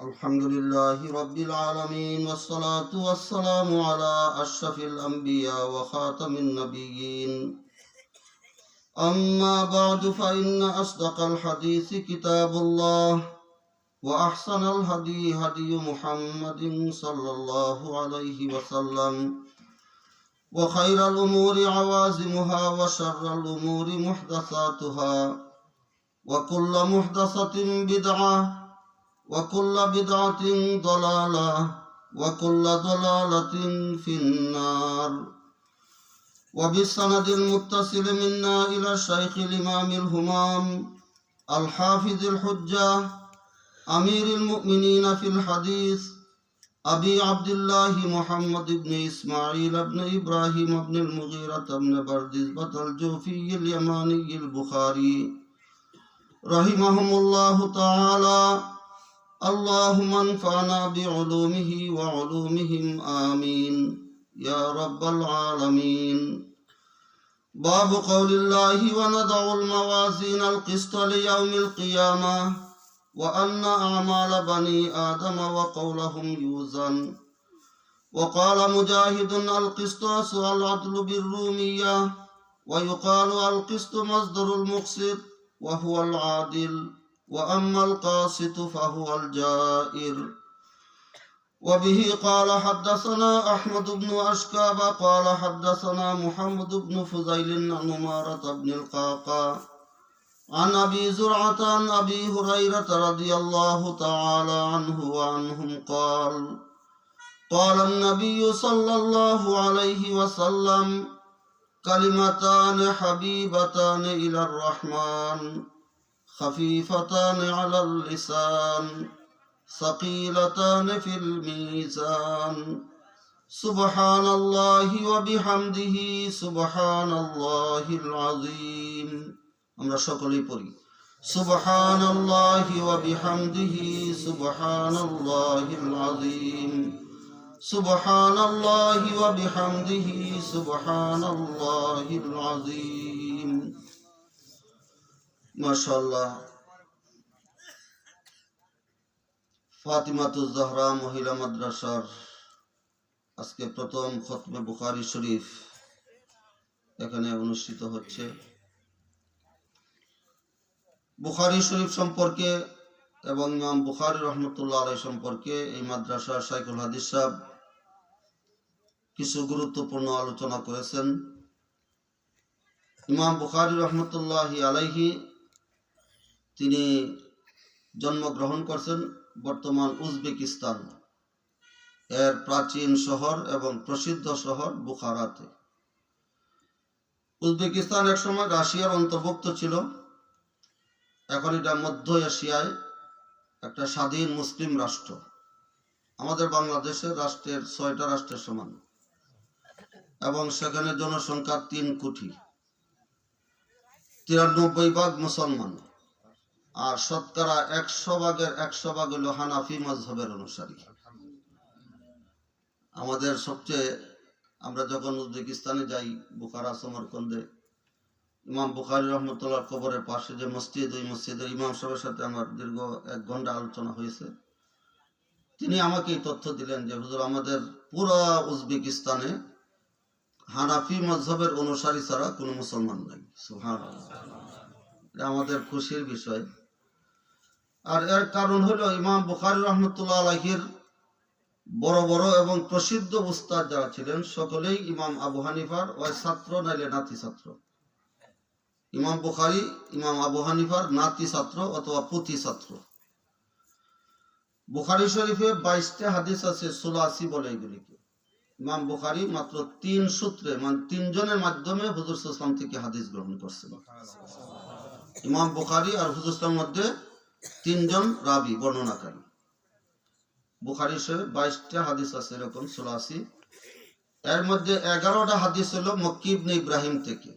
الحمد لله رب العالمين والصلاة والسلام على أشرف الأنبياء وخاتم النبيين أما بعد فإن أصدق الحديث كتاب الله وأحسن الهدي هدي محمد صلى الله عليه وسلم وخير الأمور عوازمها وشر الأمور محدثاتها وكل محدثة بدعة وكل بدعة ضلالة وكل ضلالة في النار. وبالسند المتصل منا إلى الشيخ الإمام الهمام الحافظ الحجة أمير المؤمنين في الحديث أبي عبد الله محمد بن إسماعيل بن إبراهيم بن المغيرة بن بردزبة الجوفي اليماني البخاري رحمهم الله تعالى. اللهم انفعنا بعلومه وعلومهم آمين يا رب العالمين. باب قول الله ونضع الموازين القسط ليوم القيامة وأن أعمال بني آدم وقولهم يوزن. وقال مجاهد القسطاس العدل بالرومية ويقال القسط مصدر المقسط وهو العادل وأما القاسط فهو الجائر. وبه قال حدثنا أحمد بن أشكاب قال حدثنا محمد بن فضيل عن عمارة بن القعقاع عن أبي زرعة عن أبي هريرة رضي الله تعالى عنه وعنهم قال قال النبي صلى الله عليه وسلم كلمتان حبيبتان إلى الرحمن خفيفتان على اللسان ثقيلتان في الميزان سبحان الله وبحمده سبحان الله العظيم. আমরা সকলেই পড়ি সুবহানাল্লাহি ওয়া বিহামদিহি সুবহানাল্লাহিল আযীম সুবহানাল্লাহি ওয়া বিহামদিহি সুবহানাল্লাহিল আযীম। মাশাআল্লাহ। ফাতিমাতুজ জাহরা মহিলা মাদ্রাসার আজকে প্রথম খতমে বুখারী শরীফ এখানে অনুষ্ঠিত হচ্ছে। বুখারী শরীফ সম্পর্কে এবং ইমাম বুখারী রহমতুল্লাহ আলাইহি সম্পর্কে এই মাদ্রাসার শাইখুল হাদিস সাহেব কিছু গুরুত্বপূর্ণ আলোচনা করেছেন। ইমাম বুখারী রহমতুল্লাহি আলাইহি তিনি জন্মগ্রহণ করছেন বর্তমান উজবেকিস্তান এর প্রাচীন শহর এবং প্রসিদ্ধ শহর বুখারাতে। উজবেকিস্তান একসময় রাশিয়ার অন্তর্ভুক্ত ছিল, এখন এটা মধ্য এশিয়ায় একটা স্বাধীন মুসলিম রাষ্ট্র। আমাদের বাংলাদেশের রাষ্ট্রের 6টা রাষ্ট্রের সমান এবং সেখানে জনসংখ্যা 3 কোটি, 93 ভাগ মুসলমান আর শতকরা 100 ভাগের 100 ভাগ হলো হানাফি মাযহাবের অনুসারী। আমাদের সবচেয়ে আমরা যখন উজবেকিস্তানে যাই বুখারা সমরকন্দে ইমাম বুখারী রহমতুল্লাহ কবরের পাশে যে মসজিদ, ওই মসজিদের ইমাম সাহেবের সাথে আমার দীর্ঘ 1 ঘন্টা আলোচনা হয়েছে। তিনি আমাকে এই তথ্য দিলেন যে হুজুর আমাদের পুরো উজবেকিস্তানে হানাফি মাযহাবের অনুসারী ছাড়া কোনো মুসলমান নাই। সুবহানাল্লাহ, এটা আমাদের খুশির বিষয়। আর এর কারণ হলো ইমাম বুখারী রহমতুল্লাহ আলাইহির বড় বড় এবং প্রসিদ্ধ উস্তাদ যারা ছিলেন সকলেই ইমাম আবু হানিফার ওই ছাত্র নাইলে নাতি ছাত্র। ইমাম বুখারী ইমাম আবু হানিফার নাতি ছাত্র অথবা পুতি ছাত্র। বুখারী শরীফে 22টা হাদিস আছে, সুলাসি বলে এগুলিকে। ইমাম বুখারী মাত্র 3 সূত্রে মানে 3 জনের মাধ্যমে হুজুর সাল্লাল্লাহু আলাইহি ওয়াসাল্লাম থেকে হাদিস গ্রহণ করছেন। ইমাম বুখারী আর হুজুর সাল্লাল্লাহু আলাইহি ওয়াসাল্লামের মধ্যে 3 জন রাবী বর্ণনাকারী। বুখারী শরীফে 22টা হাদিস আছে এরকম সুলাসি। এর মধ্যে 11টা হাদিস হলো মক্কি ইবনে ইব্রাহিম থেকে,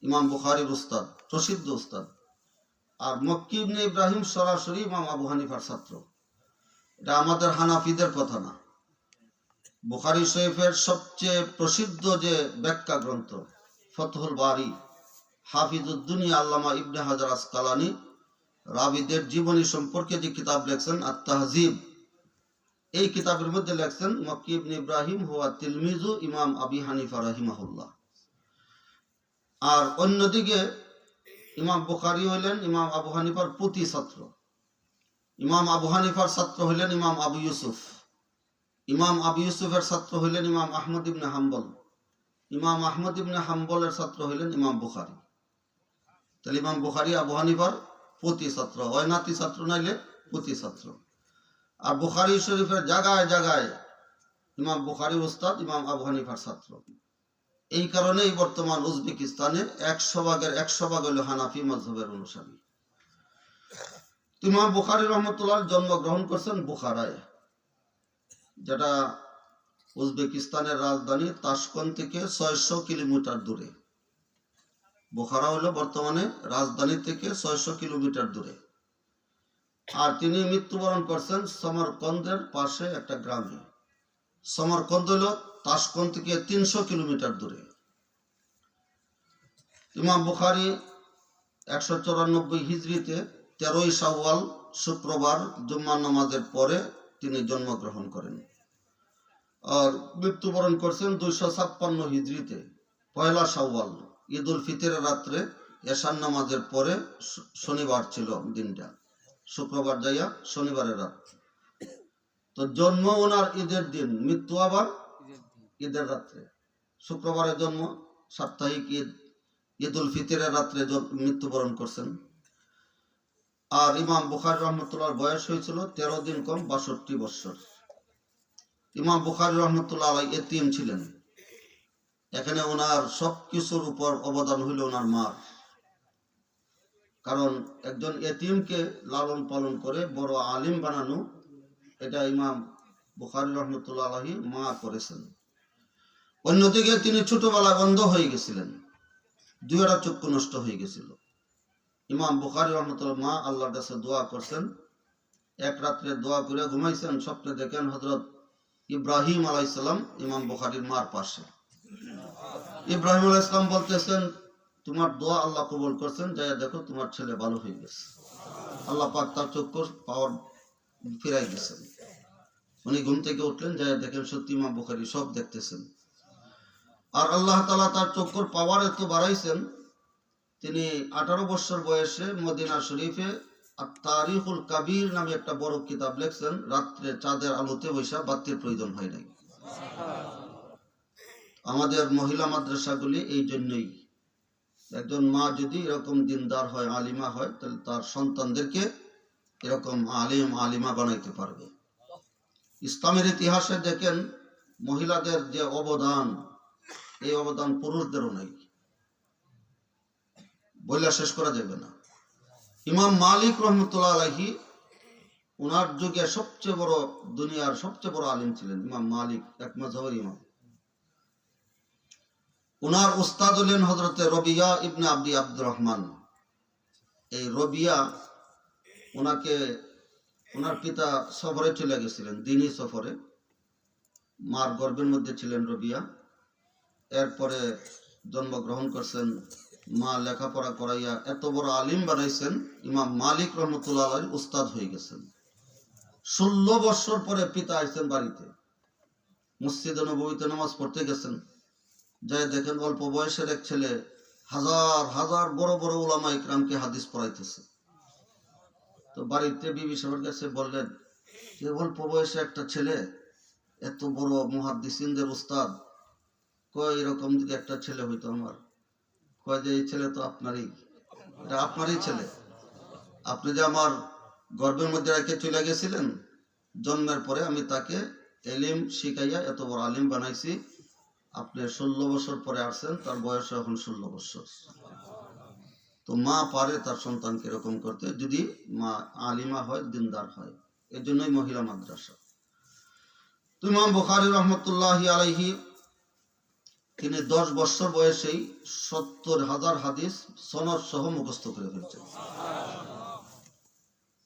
ইমাম বুখারীর উস্তাদ, প্রসিদ্ধ উস্তাদ। আর মক্কি ইবনে ইব্রাহিম সরাসরি ইমাম আবু হানিফার ছাত্র। এটা আমাদের হানাফিদের কথা না। বুখারী শরীফের সবচেয়ে প্রসিদ্ধ যে ব্যাখ্যা গ্রন্থ ফতহুল বারী, হাফিজুদ দুনিয়া আল্লামা ইবনে হাজার আসকালানী রাবিদের জীবনী সম্পর্কে যে কিতাব লেখছেন আত-তাহজিব, এই কিতাবের মধ্যে লেখছেন মক্কি ইবনে ইব্রাহিম হুয়া তিলমিজু ইমাম আবি হানিফা রাহিমাহুল্লাহ। আর অন্যদিকে ইমাম বুখারী হইলেন ইমাম আবু হানিফার পুতি ছাত্র। ইমাম আবু হানিফার ছাত্র হইলেন ইমাম আবু ইউসুফ। ইমাম আবু ইউসুফের ছাত্র হইলেন ইমাম আহমদ ইবনে হাম্বল। ইমাম আহমদ ইবনে হাম্বলের ছাত্র হইলেন ইমাম বুখারী। তাহলে ইমাম বুখারী আবু হানিফার পুতি ছাত্র, হয় নাতি ছাত্র নাইলে পুতি ছাত্র। আর বুখারী শরীফের জায়গায় জায়গায় ইমাম বুখারীর উস্তাদ ইমাম আবু হানিফার ছাত্র। এই কারণেই বর্তমান উজবেকিস্তানে 100 ভাগের 100 ভাগ হলো হানাফি মাযহাবের অনুসারী। ইমাম বুখারী রহমতুল্লাহ জন্মগ্রহণ করছেন বুখারায়, যেটা উজবেকিস্তানের রাজধানী তাশকন্ত থেকে 600 কিলোমিটার দূরে। বুখারা হলো বর্তমানে রাজধানী থেকে 600 কিলোমিটার দূরে। আর তিনি মৃত্যুবরণ করছেন সমরকন্দের পাশে একটা গ্রামে। সমরকন্দ হলো তাশকন্ত থেকে 300 কিলোমিটার দূরে। ইমাম বুখারী 194 হিজরিতে 13ই শাওয়াল শুক্রবার জুম্মা নামাজের পরে তিনি জন্মগ্রহণ করেন। আর মৃত্যুবরণ করছেন 256 হিজরিতে 1 শাওয়াল ঈদ উল ফিতরের রাত্রে এশার নামাজের পরে। শনিবার ছিল দিনটা, শুক্রবার যাইয়া শনিবারের রাত। তো জন্ম ওনার ঈদের দিন, মৃত্যু আবার ঈদের রাত্রে। শুক্রবারে জন্ম, সাপ্তাহিক ঈদ ঈদ উল ফিতরের রাত্রে মৃত্যুবরণ করছেন। আর ইমাম বুখারী রহমতুল্লাহর বয়স হয়েছিল 13 দিন কম 62 বছর। ইমাম বুখারী রহমতুল্লাহ আলাইহি এতিম ছিলেন। এখানে ওনার সবকিছুর উপর অবদান হইল ওনার মার। কারণ একজন এতিমকে লালন পালন করে বড় আলিম বানানো, এটা ইমাম বুখারী রহমতুল্লাহ আলাইহি মা করেছেন। অন্যদিকে তিনি ছোটবেলায় অন্ধ হয়ে গেছিলেন, দুইটা চক্ষু নষ্ট হয়ে গেছিল। ইমাম বুখারী রহমতুল্লাহ মা আল্লাহর কাছে দোয়া করছেন। এক রাত্রে দোয়া করে ঘুমাইছেন, স্বপ্নে দেখেন হযরত ইব্রাহিম আলাইহিস সালাম ইমাম বুখারীর মার পাশে। ইব্রাহিম আলাইহিস সালাম বলতেছেন, তোমার দোয়া আল্লাহ কবুল করছেন, যাই দেখো তোমার ছেলে ভালো হয়ে গেছে। আল্লাহ পাক তার চক্ষুর পাওয়ার ফিরাই দিয়েছেন। উনি ঘুম থেকে উঠলেন, যাই দেখেন সত্যি ইমাম বুখারী সব দেখতেছেন। আর আল্লাহ তাআলা তার চক্ষুর পাওয়ার এত বাড়াইছেন, তিনি 18 বছর বয়সে মদিনা শরীফে আত-তারিখুল কাবীর নামে একটা বড় কিতাব লিখছেন। রাত্রে চাঁদের আলোতে বৈশা, বাতির প্রয়োজন হয় নাই। আমাদের মহিলা মাদ্রাসাগুলি এই জন্যই, একজন মা যদি এরকম দিনদার হয়, আলিমা হয়, তাহলে তার সন্তানদেরকে এরকম আলিম আলিমা বানাইতে পারবে। ইসলামের ইতিহাসে দেখেন মহিলাদের যে অবদান, এই অবদান পুরুষদেরও নাই, বইলা শেষ করা যাবে না। ইমাম মালিক রহমতুল্লাহ আলাইহি ওনার যুগে সবচেয়ে বড়, দুনিয়ার সবচেয়ে বড় আলিম ছিলেন ইমাম মালিক, এক মাযহাবের ইমাম। ওনার উস্তাদ হলেন হযরতে রবিয়া ইবনে আব্দুর রহমান। এই রবিয়া, ওনাকে ওনার পিতা সফরে চলে গেছিলেন, দিনী সফরে, মার গর্ভের মধ্যে ছিলেন রবিয়া। এরপরে জন্মগ্রহণ করছেন, মা লেখাপড়া করাইয়া এত বড় আলিম বানাইছেন, ইমাম মালিক রহমতুল্লাহ আলাইহির উস্তাদ হয়ে গেছেন। 16 বছর পরে পিতা আইছেন বাড়িতে, মসজিদে নববীতে নামাজ পড়তে গেছেন। যাই দেখেন অল্প বয়সের এক ছেলে হাজার হাজার বড় বড় উলামা ইকরামকে হাদিস পড়াইতেছে। তো বাড়িতে বিবি সাহেবের কাছে বললেন যে অল্প বয়সে একটা ছেলে এত বড় মুহাদ্দিসিনদের উস্তাদ, কয় এরকম যদি একটা ছেলে হইতো আমার। কয় যে এই ছেলে তো আপনারই, এটা আপনারই ছেলে। আপনি যে আমার গর্ভের মধ্যে রেখে চলে গেছিলেন, জন্মের পরে আমি তাকে এলিম শিখাইয়া এত বড় আলিম বানাইছি। আপনি 16 বছর পরে আসছেন, তার বয়স এখন 16 বছর। তো মা পারে তার সন্তানকে এরকম করতে, যদি মা আলিমা হয়, দিনদার হয়। এই জন্যই মহিলা মাদ্রাসা। তো ইমাম বুখারী রহমতুল্লাহি আলাইহি তিনি 10 বছর বয়সেই 70,000 হাদিস সনদ সহ মুখস্থ করে ফেলছেন।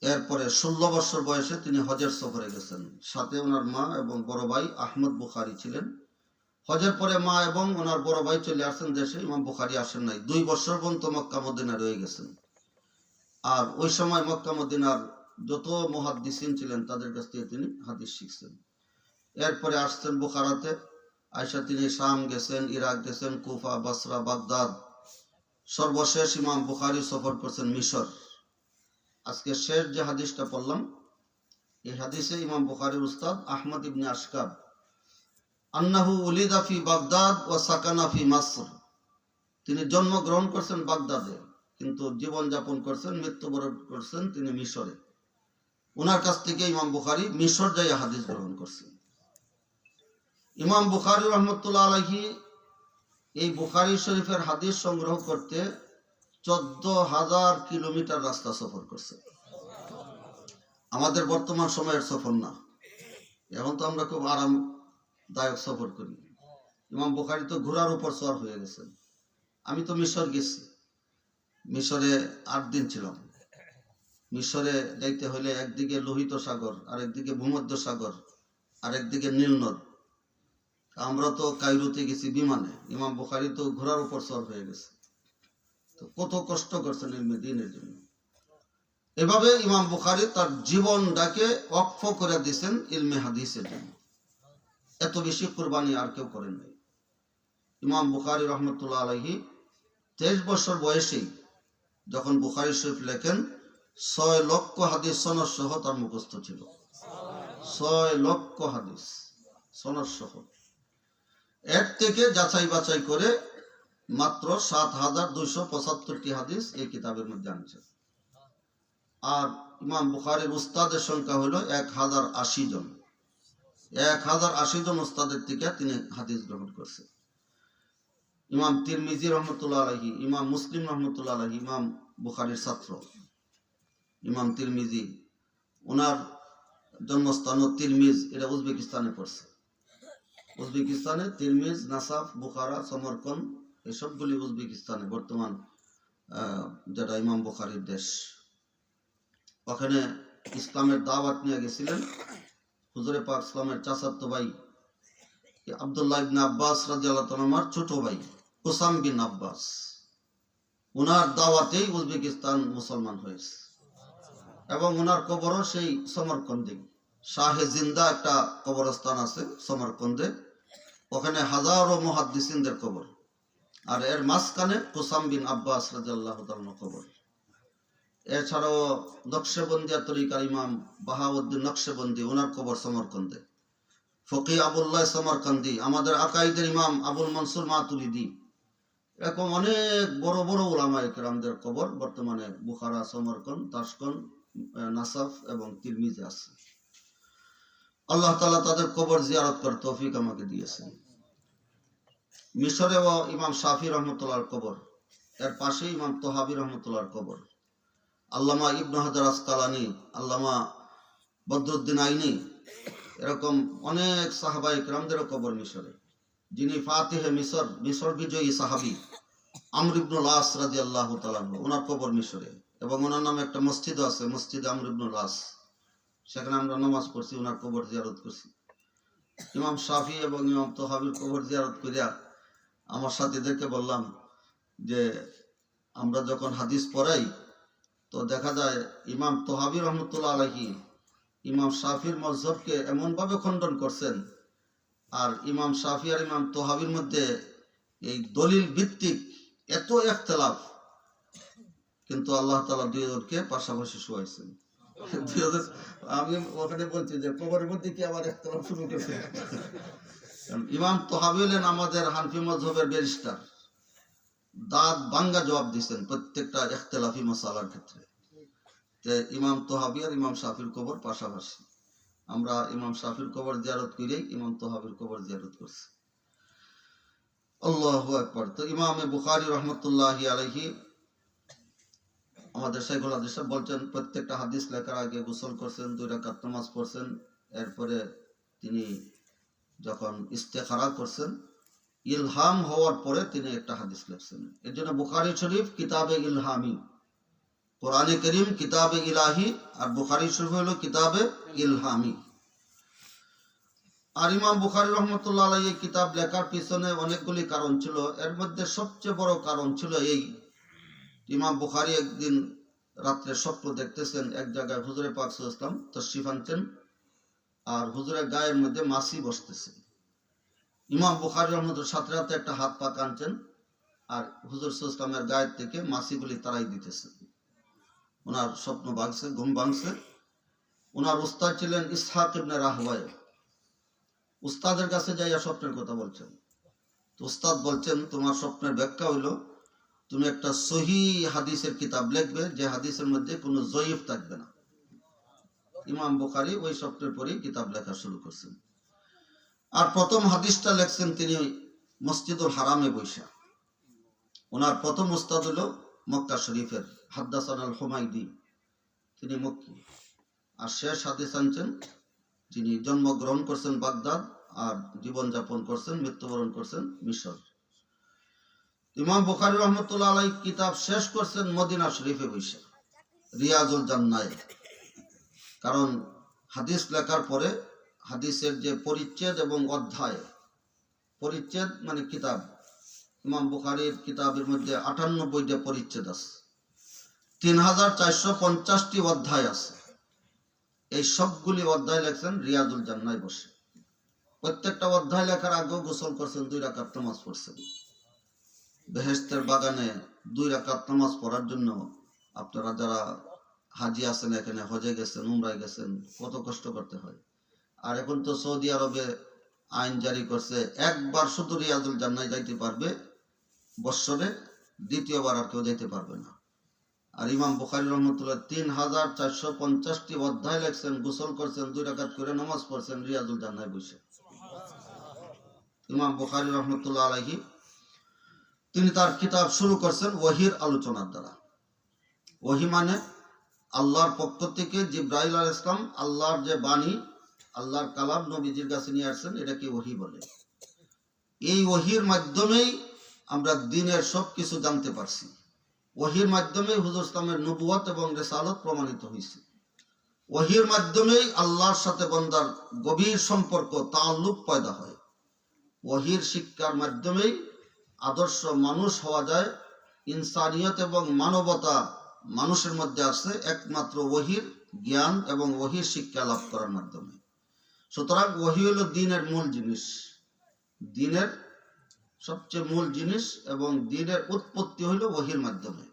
এরপরে 16 বছর বয়সে তিনি হজের সফরে গেছেন। সাথে ওনার মা এবং বড় ভাই আহমদ বুখারী ছিলেন। হজের পরে মা এবং ওনার বড় ভাই চলে আসেন দেশে, ইমাম বুখারী আসেন নাই। 2 বছর পর্যন্ত মক্কা মদিনা রয়ে গেছেন। আর ওই সময় মক্কা মদিনার যত মুহাদ্দিসিন ছিলেন তাদের কাছ থেকে তিনি হাদিস শিখছেন। এরপরে আসছেন বুখারাতে, আয়সা তিনি শাম গেছেন, ইরাক গেছেন, কুফা, বাসরা, বাগদাদ, সর্বশেষ ইমাম বুখারী সফর করছেন মিশর। আজকে শেষ যে হাদিসটা পড়লাম, এই হাদিসে ইমাম বুখারীর উস্তাদ আহমদ ইবনে আশকাব আন্নাহু উলিদা ফি বাগদাদ ওয়া সাকানা ফি মাসর, তিনি জন্মগ্রহণ করছেন বাগদাদে কিন্তু জীবন যাপন করছেন, মৃত্যুবরণ করছেন তিনি মিশরে। ওনার কাছ থেকে ইমাম বুখারী মিশর যাইয়া হাদিস গ্রহণ করছেন। ইমাম বুখারী রহমতুল্লাহ আলাইহি এই বুখারী শরীফের হাদিস সংগ্রহ করতে 14,000 কিলোমিটার রাস্তা সফর করছে। আমাদের বর্তমান সময়ের সফর না, এখন তো আমরা খুব আরামদায়ক সফর করি। ইমাম বুখারী তো ঘোড়ার উপর সওয়ার হয়ে গেছেন। আমি তো মিশর গেছি, মিশরে 8 দিন ছিলাম। মিশরে যাইতে হলে একদিকে লোহিত সাগর, আর একদিকে ভূমধ্য সাগর, আর একদিকে নীলনদ। আমরা তো কায়রোতে গেছি বিমানে, ইমাম বুখারী তো ঘোড়ার উপর সওয়ার হয়ে গেছে। তো কত কষ্ট করছেন ইলমে দ্বীনের জন্য। এভাবে ইমাম বুখারী তার জীবনটাকে ওয়াকফ করে দিয়েছেন ইলমে হাদিসের জন্য। এত বেশি কুরবানি আর কেউ করেন নাই। ইমাম বুখারী রহমতুল্লাহ আলাইহি 23 বছর বয়সেই যখন বুখারী শরীফ লেখেন, 6 লক্ষ হাদিস সনদ সহ তার মুখস্থ ছিল। 6 লক্ষ হাদিস সনদ সহ। এর থেকে যাচাই বাছাই করে মাত্র 7,275টি হাদিস এই কিতাবের মধ্যে আনছেন। আর ইমাম বুখারীর উস্তাদের সংখ্যা হলো 1080 জন। 1080 জন উস্তাদের থেকে তিনি হাদিস গ্রহণ করছেন। ইমাম তিরমিজি রহমতুল্লাহ আলাইহি, ইমাম মুসলিম রহমতুল্লাহ আলাইহি ইমাম বুখারীর ছাত্র। ইমাম তিরমিজি, ওনার জন্মস্থান তিরমিজ, এটা উজবেকিস্তানে পড়ছে। উজবেকিস্তানে তিরমিজ, নাসাফ, বুখারা, সমরকন্দ এসবগুলি উজবেকিস্তানে বর্তমান যেটা ইমাম বুখারীর দেশ। ওখানে ইসলামের দাওয়াত নিয়ে গেছিলেন হুজুরে পাক ইসলামের চাচাতো ভাই আব্দুল্লাহ ইবনে আব্বাস রাদিয়াল্লাহু তাআলা আমার ছোট ভাই কুসাম বিন আব্বাস, ওনার দাওয়াতেই উজবেকিস্তান মুসলমান হয়েছে। এবং ওনার কবরও সেই সমরকন্দে, শাহে জিন্দা একটা কবরস্থান আছে সমরকন্দে, ওখানে হাজারো মুহাদ্দিসিনদের কবর। আর এর মাঝখানে কুসাম বিন আব্বাস রাদিয়াল্লাহু তাআলা কবর। এছাড়াও নকশবন্দিয়া তরিকার ইমাম বাহাউদ্দিন নকশবন্দি, ওনার কবর সমরকন্দে। ফকি আবুল্লাহ সমরকন্দি, আমাদের আকাইদের ইমাম আবুল মনসুর মাতুরিদি, এরকম অনেক বড় বড় উলামায়ে কেরামদের কবর বর্তমানে বুখারা, সমরকন্দ, তাশকন্দ, নাসাফ এবং তিরমিজে আছে। আল্লাহ তাআলা তাদের কবর জিয়ারত করার তৌফিক আমাকে দিয়েছেন। মিশরেও ইমাম শাফি রহমতুল্লাহর কবর, এর পাশে ইমাম তোহাবি রহমতুল্লাহর কবর। আল্লামা ইবনে হাজার আসকালানি, আল্লামা বদরুদ্দিন আইনি, এরকম অনেক সাহাবায়ে কেরামদেরও কবর মিশরে। যিনি ফাতিহে মিশর, মিশর বিজয়ী সাহাবী আমর ইবনুল আস রাদিয়াল্লাহু তাআলা ওনার কবর মিশরে। এবং ওনার নামে একটা মসজিদও আছে, মসজিদ আমর ইবনুল আস, সেখানে আমরা নামাজ পড়ছি, ওনার কবর জিয়ারত করছি। ইমাম শাফি এবং ইমাম তোহাবির কবর জিয়ারত করিয়া আমার সাথীদেরকে বললাম যে আমরা যখন হাদিস পড়াই তো দেখা যায় ইমাম তোহাবি রহমতুল্লাহ আলাইহি ইমাম শাফির মযহবকে এমনভাবে খণ্ডন করছেন, আর ইমাম শাফি আর ইমাম তোহাবির মধ্যে এই দলিল ভিত্তিক এত ইখতিলাফ, কিন্তু আল্লাহ তাআলা দুইজনকে পাশাপাশি শোয়াইছেন। আমি ওখানে বলছি যে কবরের মধ্যে কি আবার ইখতিলাফ শুরু করছে। ইমাম তোহাবি হলেন আমাদের হানফি মযহবের ব্যারিস্টার, দাঁত ভাঙ্গা জবাব দিচ্ছেন প্রত্যেকটা ইখতিলাফি মাসালার ক্ষেত্রে। ইমাম তোহাবি আর ইমাম শাফির কবর পাশাপাশি। আমরা ইমাম শাফির কবর জিয়ারত করেই ইমাম তোহাবির কবর জিয়ারত করছি। আল্লাহু আকবার। তো ইমামে বুখারী রাহমাতুল্লাহি আলাইহি আমাদের শাইখুল হাদিস বলছেন প্রত্যেকটা হাদিস লেখার আগে গোসল করছেন, 2 রাকাত নামাজ পড়ছেন, এরপরে তিনি যখন ইস্তেখারা করছেন, ইলহাম হওয়ার পরে তিনি একটা হাদিস লিখছেন। এর জন্য বুখারী শরীফ কিতাবে ইলহামি, কোরআনে কারীম কিতাবে ইলাহি, আর বুখারী শরীফ হলো কিতাবে ইলহামি। আর ইমাম বুখারী রহমতুল্লাহ আলাইহি এই কিতাব লেখার পিছনে অনেকগুলি কারণ ছিল। এর মধ্যে সবচেয়ে বড় কারণ ছিল এই, ইমাম বুখারী একদিন রাত্রে স্বপ্ন দেখতেছেন এক জায়গায় হুজুরে পাক সাল্লাল্লাহু আলাইহি ওয়াসাল্লাম তশরিফ আনছেন আর হুজুরের গায়ের মধ্যে মাছি বসতেছে। ইমাম বুখারী রহমতুল্লাহ সাথে সাথে একটা হাত পাক আনছেন আর হুজুর সাল্লাল্লাহু আলাইহি ওয়াসাল্লামের গায়ের থেকে মাছিগুলি তাড়াই দিতেছে। ওনার স্বপ্ন ভাঙছে, ঘুম ভাঙছে। ওনার উস্তাদ ছিলেন ইসহাক ইবনে রাহওয়ায়। উস্তাদের কাছে যাইয়া স্বপ্নের কথা বলছেন। তো উস্তাদ বলছেন, তোমার স্বপ্নের ব্যাখ্যা হইলো তুমি একটা সহিহ হাদিসের কিতাব লিখবে যে হাদিসের মধ্যে কোনো জয়ীফ থাকবে না। ইমাম বুখারী ওই স্বপ্নের পরেই কিতাব লেখা শুরু করছেন। আর প্রথম হাদিসটা লেখছেন তিনি মসজিদুল হারামে বৈশা। ওনার প্রথম উস্তাদ হলো মক্কা শরীফের হাদ্দাসান আল হুমায়দি, তিনি মক্কি। আর শেষ হাদিস আনছেন যিনি জন্মগ্রহণ করছেন বাগদাদ আর জীবনযাপন করছেন, মৃত্যুবরণ করছেন মিশর। ইমাম বুখারী রহমতুল্লাহ আলাইহি কিতাব শেষ করছেন মদিনা শরীফে বৈশা, রিয়াজুল জান্নায়। কারণ হাদিস লেখার পরে হাদিসের যে পরিচ্ছেদ এবং অধ্যায়, পরিচ্ছেদ মানে কিতাব, ইমাম বুখারীর কিতাবের মধ্যে ৯৮টা পরিচ্ছেদ আছে, ৩,৪৫০টি অধ্যায় আছে। এই সবগুলি অধ্যায় লেখছেন রিয়াজুল জান্নায় বসে। প্রত্যেকটা অধ্যায় লেখার আগেও গোসল করছেন, 2 রাকাত নামাজ পড়ছেন। বেহেশতের বাগানে 2 রাকাত নামাজ পড়ার জন্য আপনারা যারা হাজি আছেন, এখানে হজে গেছেন, উমরায় গেছেন, কত কষ্ট করতে হয়। আর এখন তো সৌদি আরবে আইন জারি করছে, একবার শুধু রিয়াজুল জান্নায় যাইতে পারবে বৎসরে, দ্বিতীয়বার আর কেউ যাইতে পারবে না। আর ইমাম বুখারী রহমতুল্লাহ ৩,৪৫০টি অধ্যায় লেখছেন, গোসল করছেন, 2 রাকাত করে নামাজ পড়ছেন রিয়াজুল জান্নায় বসে। ইমাম বুখারী রহমতুল্লাহ আলাইহি তিনি তার কিতাব শুরু করছেন ওহীর আলোচনার দ্বারা। ওহী মানে আল্লাহর পক্ষ থেকে জিবরাইল আলাইহিস সালাম আল্লাহর যে বাণী, আল্লাহর কালাম নবীজির কাছে নিয়ে আসছেন, এটাকে ওহী বলে। এই ওহীর মাধ্যমেই আমরা দ্বীনের সবকিছু জানতে পারছি। ওহীর মাধ্যমেই হুজুর ইসলামের নবুয়ত এবং রিসালত প্রমাণিত হয়েছে। ওহীর মাধ্যমেই আল্লাহর সাথে বান্দার গভীর সম্পর্ক, তাআল্লুক পয়দা হয়। ওহীর শিক্ষার মাধ্যমেই আদর্শ মানুষ হওয়া যায়। ইনসানিয়ত এবং মানবতা মানুষের মধ্যে আছে একমাত্র ওহীর জ্ঞান এবং ওহীর শিক্ষা লাভ করার মাধ্যমে। সুতরাং ওহী হলো দ্বীনের মূল জিনিস, দ্বীনের সবচেয়ে মূল জিনিস, এবং দ্বীনের উৎপত্তি হইল ওহীর মাধ্যমে।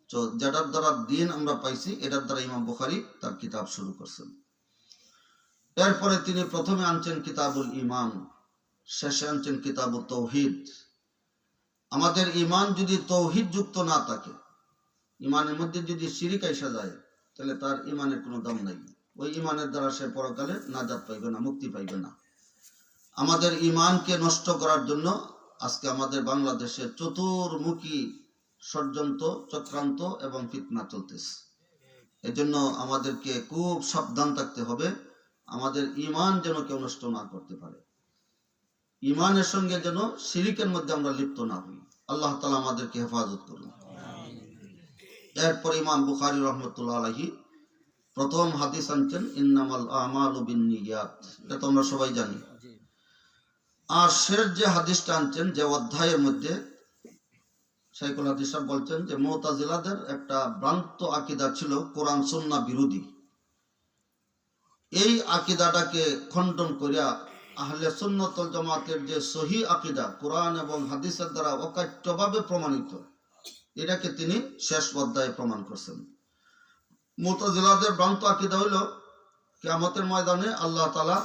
তো যেটার দ্বারা দ্বীন আমরা পাইছি, এটার দ্বারা ইমাম বুখারী তার কিতাব শুরু করছেন। এরপরে তিনি প্রথমে আনছেন কিতাবুল ঈমান, শেষে আনছেন কিতাবুত তাওহীদ। আমাদের ঈমান যদি তাওহীদ যুক্ত না থাকে, ঈমানের মধ্যে যদি শিরক আইসা যায়, তাহলে তার ঈমানের কোনো দাম নাই। ওই ঈমানের দ্বারা সে পরকালে নাজাত পাইবে না, মুক্তি পাইবে না। আমাদের ঈমানকে নষ্ট করার জন্য আজকে আমাদের বাংলাদেশে চতুর্মুখী ষড়যন্ত্র, চক্রান্ত এবং ফিতনা চলতেছে। এজন্য আমাদেরকে খুব সাবধান থাকতে হবে, আমাদের ঈমান যেন কেউ নষ্ট না করতে পারে। ঈমানের সঙ্গে যেন শিরকের মধ্যে আমরা লিপ্ত না হই। আল্লাহ তাআলা আমাদেরকে হেফাজত করুন। এরপর ইমাম বুখারী রহমতুল্লাহ আলাইহি প্রথম হাদিস আনছেন ইন্নামাল আমালু বিন্নিয়াত, এটা তো আমরা সবাই জানি। আর শেষ যে হাদিসটা আনছেন, যে অধ্যায়ের মধ্যে শাইখুল হাদিস সাহেব বলছেন যে মুতাজিলাদের একটা ভ্রান্ত আকীদা ছিল, কোরআন সুন্নাহ বিরোধী। এই আকীদাটাকে খণ্ডন করিয়া আহলে সুন্নাত ওয়াল জামাতের যে সহিহ আকীদা, কোরআন এবং হাদিসের দ্বারা অকাট্যভাবে প্রমাণিত, এটাকে তিনি শেষ অধ্যায়ে প্রমাণ করছেন। মুতাজিলাদের ভ্রান্ত আকীদা হইল কিয়ামতের ময়দানে আল্লাহ তাআলা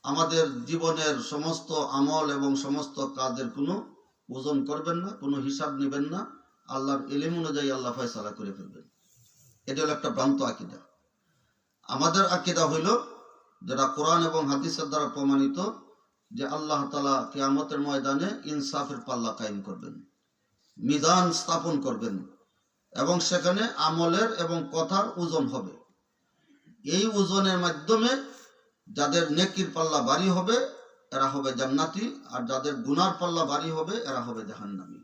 আমাদের জীবনের সমস্ত আমল এবং সমস্ত কাজের কোনো ওজন করবেন না, কোনো হিসাব নেবেন না, আল্লাহর ইলম অনুযায়ী আল্লাহ ফয়সালা করে ফেলবেন। এটা হলো একটা ভ্রান্ত আকীদা। আমাদের আকীদা হইল যেটা কোরআন এবং হাদিসের দ্বারা প্রমাণিত, যে আল্লাহ তাআলা কিয়ামতের ময়দানে ইনসাফের পাল্লা কায়েম করবেন, মিজান স্থাপন করবেন, এবং সেখানে আমলের এবং কথার ওজন হবে। এই ওজনের মাধ্যমে যাদের নেকির পাল্লা ভারী হবে এরা হবে জান্নাতি, আর যাদের গুনার পাল্লা ভারী হবে এরা হবে জাহান্নামী।